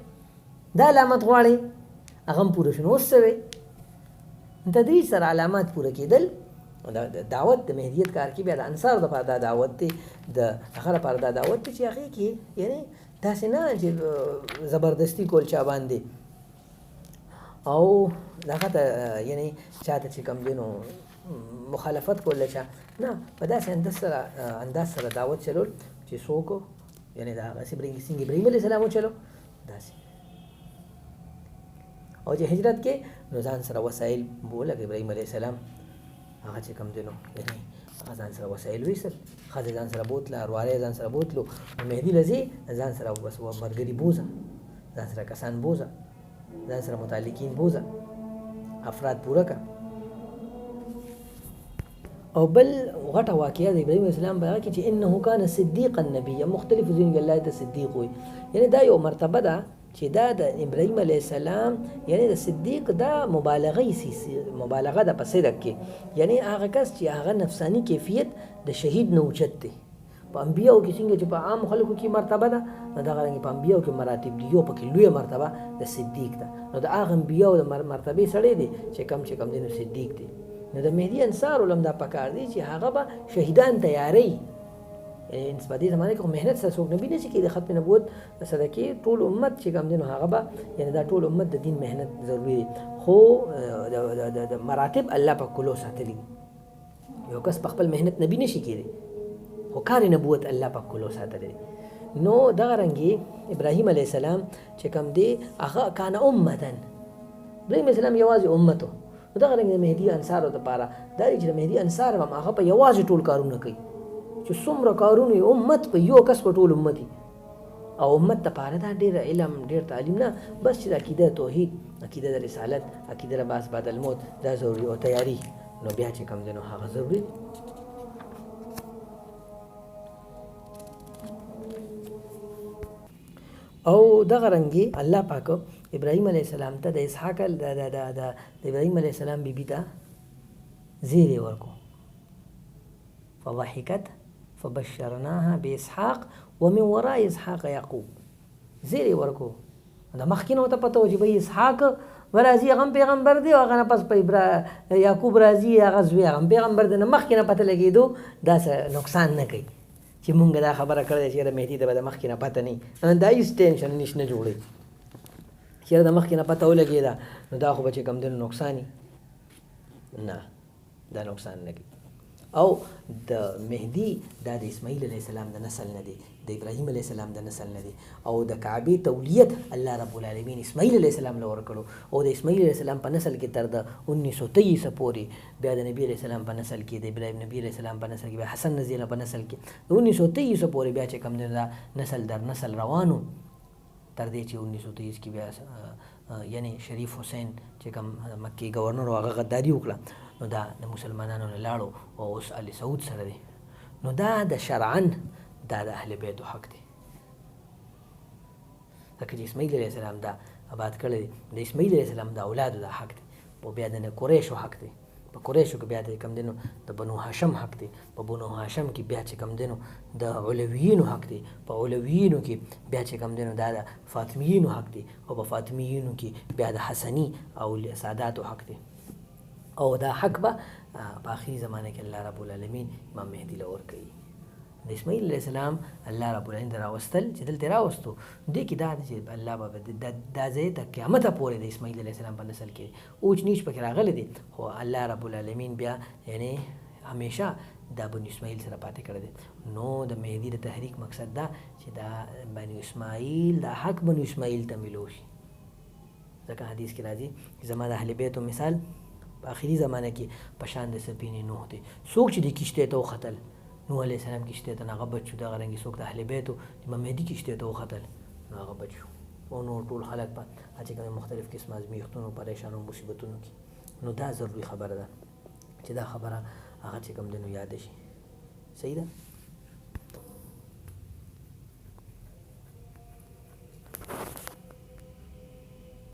A: دا علامت غواړې هغه هم پوره شو نو اوس څه وی. تدریج سره علامات پوره کېدل دعوت د مهدیت کار کې بیا د انصار دپاره دا دعوت دی د هغه لپاره دا دعوت دی چې هغې کې یعنی داسې نه چې زبردستی کول چا باندې او دغه ته یعنی چاته چې کوم دی نو مخالفت کول چا نه په داسې انداز سره دعوت چلول چې څوک یعنی د هغه څنګه ابراهیم علیه السلام وچلو داسې. او چې هجرت کې نو ځان سره وسایل بوله ابراهیم علیه السلام هغه چې کوم دی نو یعنی هغه ځان سره وسایل ویستل، ښځې ځان سره بوتله، ارواری ځان سره بوتلو. مهدي له ځې ځان سره بس ملګري بوځه، ځان سره کسان بوځه، ځان سره متعلقین بوځه، افراد پوره که. او بل غټه واقعه د ابراهیم اسلام په هغه کې چې انه کان صدیقا نبی مختلف ځین کې الله د صدیق وي یعنی دا یو مرتبه ده چې دا د ابراهیم علیه السلام یعنی د صدیق دا مبالغه ده په صدق کې یعنی هغه کس چې هغه نفسانی کیفیت د شهید نه اوچت دی په انبیاو کې څنګه چې په عام خلکو کې مرتبه ده نو دغه رنګ په انبیاو کې مراتب دي یو پکې لویه مرتبه د صدیق ده نو د هغه انبیاو د مرتبې سړی دی چې کم دی نو صدیق دی نو د مهدي انصار علم دا پکار دی چې هغه به شهیدان تیاری په دې زمانه کې مهنت سره څوک نبی نشي کېدی ختم نبوت سره کې ټول امت چې کم دی نو هغه به یعنی دا ټول امت د دین مهنت ضروری دی خو د مراتب الله په کلو ساتلی یو کس په خپل مهنت نبی نشي کېدی خو کار نبوت الله په کلو ساتلی نو دغه رنګي ابراهیم علیه السلام چې کم دی هغه کان امتن ابراهیم السلام یوازې امته دغه رنګ د مهدي انصارو لپاره دا چې د مهدي انصار هم هغه په یوازې ټول کارونه کوي چې څومره کارونه امت په یو کس په ټول امتي او امت لپاره دا ډېر علم ډېر تعلیم نه بس چې د عقیده توحید عقیده د رسالت عقیده د بعث بعد الموت دا ضروري او تیاری نو بیا چې کم دی نو هغه ضروري او دغه رنګي الله پاک ابراهیم علیه السلام ته د اسحاق د ابراهیم علیه السلام بیبي ته زیری ورکو فضحكت فبشرناها باسحاق ومن وراء اسحاق يعقوب زیری ورکو دا مخکې نو ته پته و چې به اسحاق ورازي هغه پیغمبر دی او هغه نه پس په یعقوب راځي هغه زوی هغه پیغمبر دی نه مخکې نه پته لګېدو دا څه نقصان نه کوي چې مونږ دا خبره کړې چې د مهدي ته به د مخکې نه پته نه دا هېڅ ټینشن نه جوړوي چې د مخکې نه پته ولګېده نو دا خو به چې کوم دی نقصان نه دا نقصان نه کوي او د مهدي دا د اسماعیل علیه السلام د نسل نه دی د ابراهیم علیه السلام د نسل نه دی او د کعبې تولیت الله رب العالمین اسماعیل علیه السلام له ورکړو او د اسماعیل علیه السلام په نسل کې تر د 1923 پورې بیا د نبی علیه السلام په نسل کې د ابراهیم نبی علیه السلام په نسل کې بیا حسن رضی الله په نسل کې د 1923 پورې بیا چې کوم دی دا نسل در نسل روانو تر دې چې 1923 کې بیا یعنی شریف حسین چې کوم مکی گورنر هغه غداری وکړه نو دا د مسلمانانو نه لاړو او اوس علي سعود سره دی نو دا د شرعا دا د اهل بیتو حق دی ځکه چې اسماعیل علیه السلام دا آباد کړی دی د اسماعیل علیه السلام د اولادو دا حق دی او بیا د قریشو حق دی په قریشو کې بیا د کم دینو د بنو هاشم حق دی په بنو هاشم کې بیا چې کم دینو د علویینو حق دی په علویینو کې بیا چې کم دینو دا د فاطمیینو حق دی او په فاطمیینو کې بیا د حسنی او ساداتو حق دی او دا حق به په آخري زمانه کې الله رب العالمین امام مهدي له ورکوي د اسماعیل علیه السلام الله رب العالمین راوستل چې دلته راوستو دې کې دا چې الله به دا ځای ته قیامته پورې د اسماعیل علیه السلام په نسل کې اوچ نیچ پکې راغلی دی خو الله رب العالمین بیا یعنی همیشه دا بنو اسماعیل سره پاتې کړی دی نو د مهدي د تحریک مقصد دا چې دا بنو اسماعیل دا حق بنو اسماعیل ته ملو شي ځکه حدیث کې راځي چې زما د اهل بیتو مثال په آخري زمانه کې په شان د سفینې نوح دی څوک چې د کشتۍ ته وختل نوح علیه السلام کشتۍ ته هغه بچ شو دغه رنګې څوک د اهل بیتو امام مهدي کشتۍ ته وختل نو هغه بچ شو او نور ټول خلک په چې کوم مختلف قسم ازمیښتونو پریشانو مصیبتونو کې نو دا ضروري خبره ده چې دا خبره هغه چې کوم دی نو یاد شي صحیح ده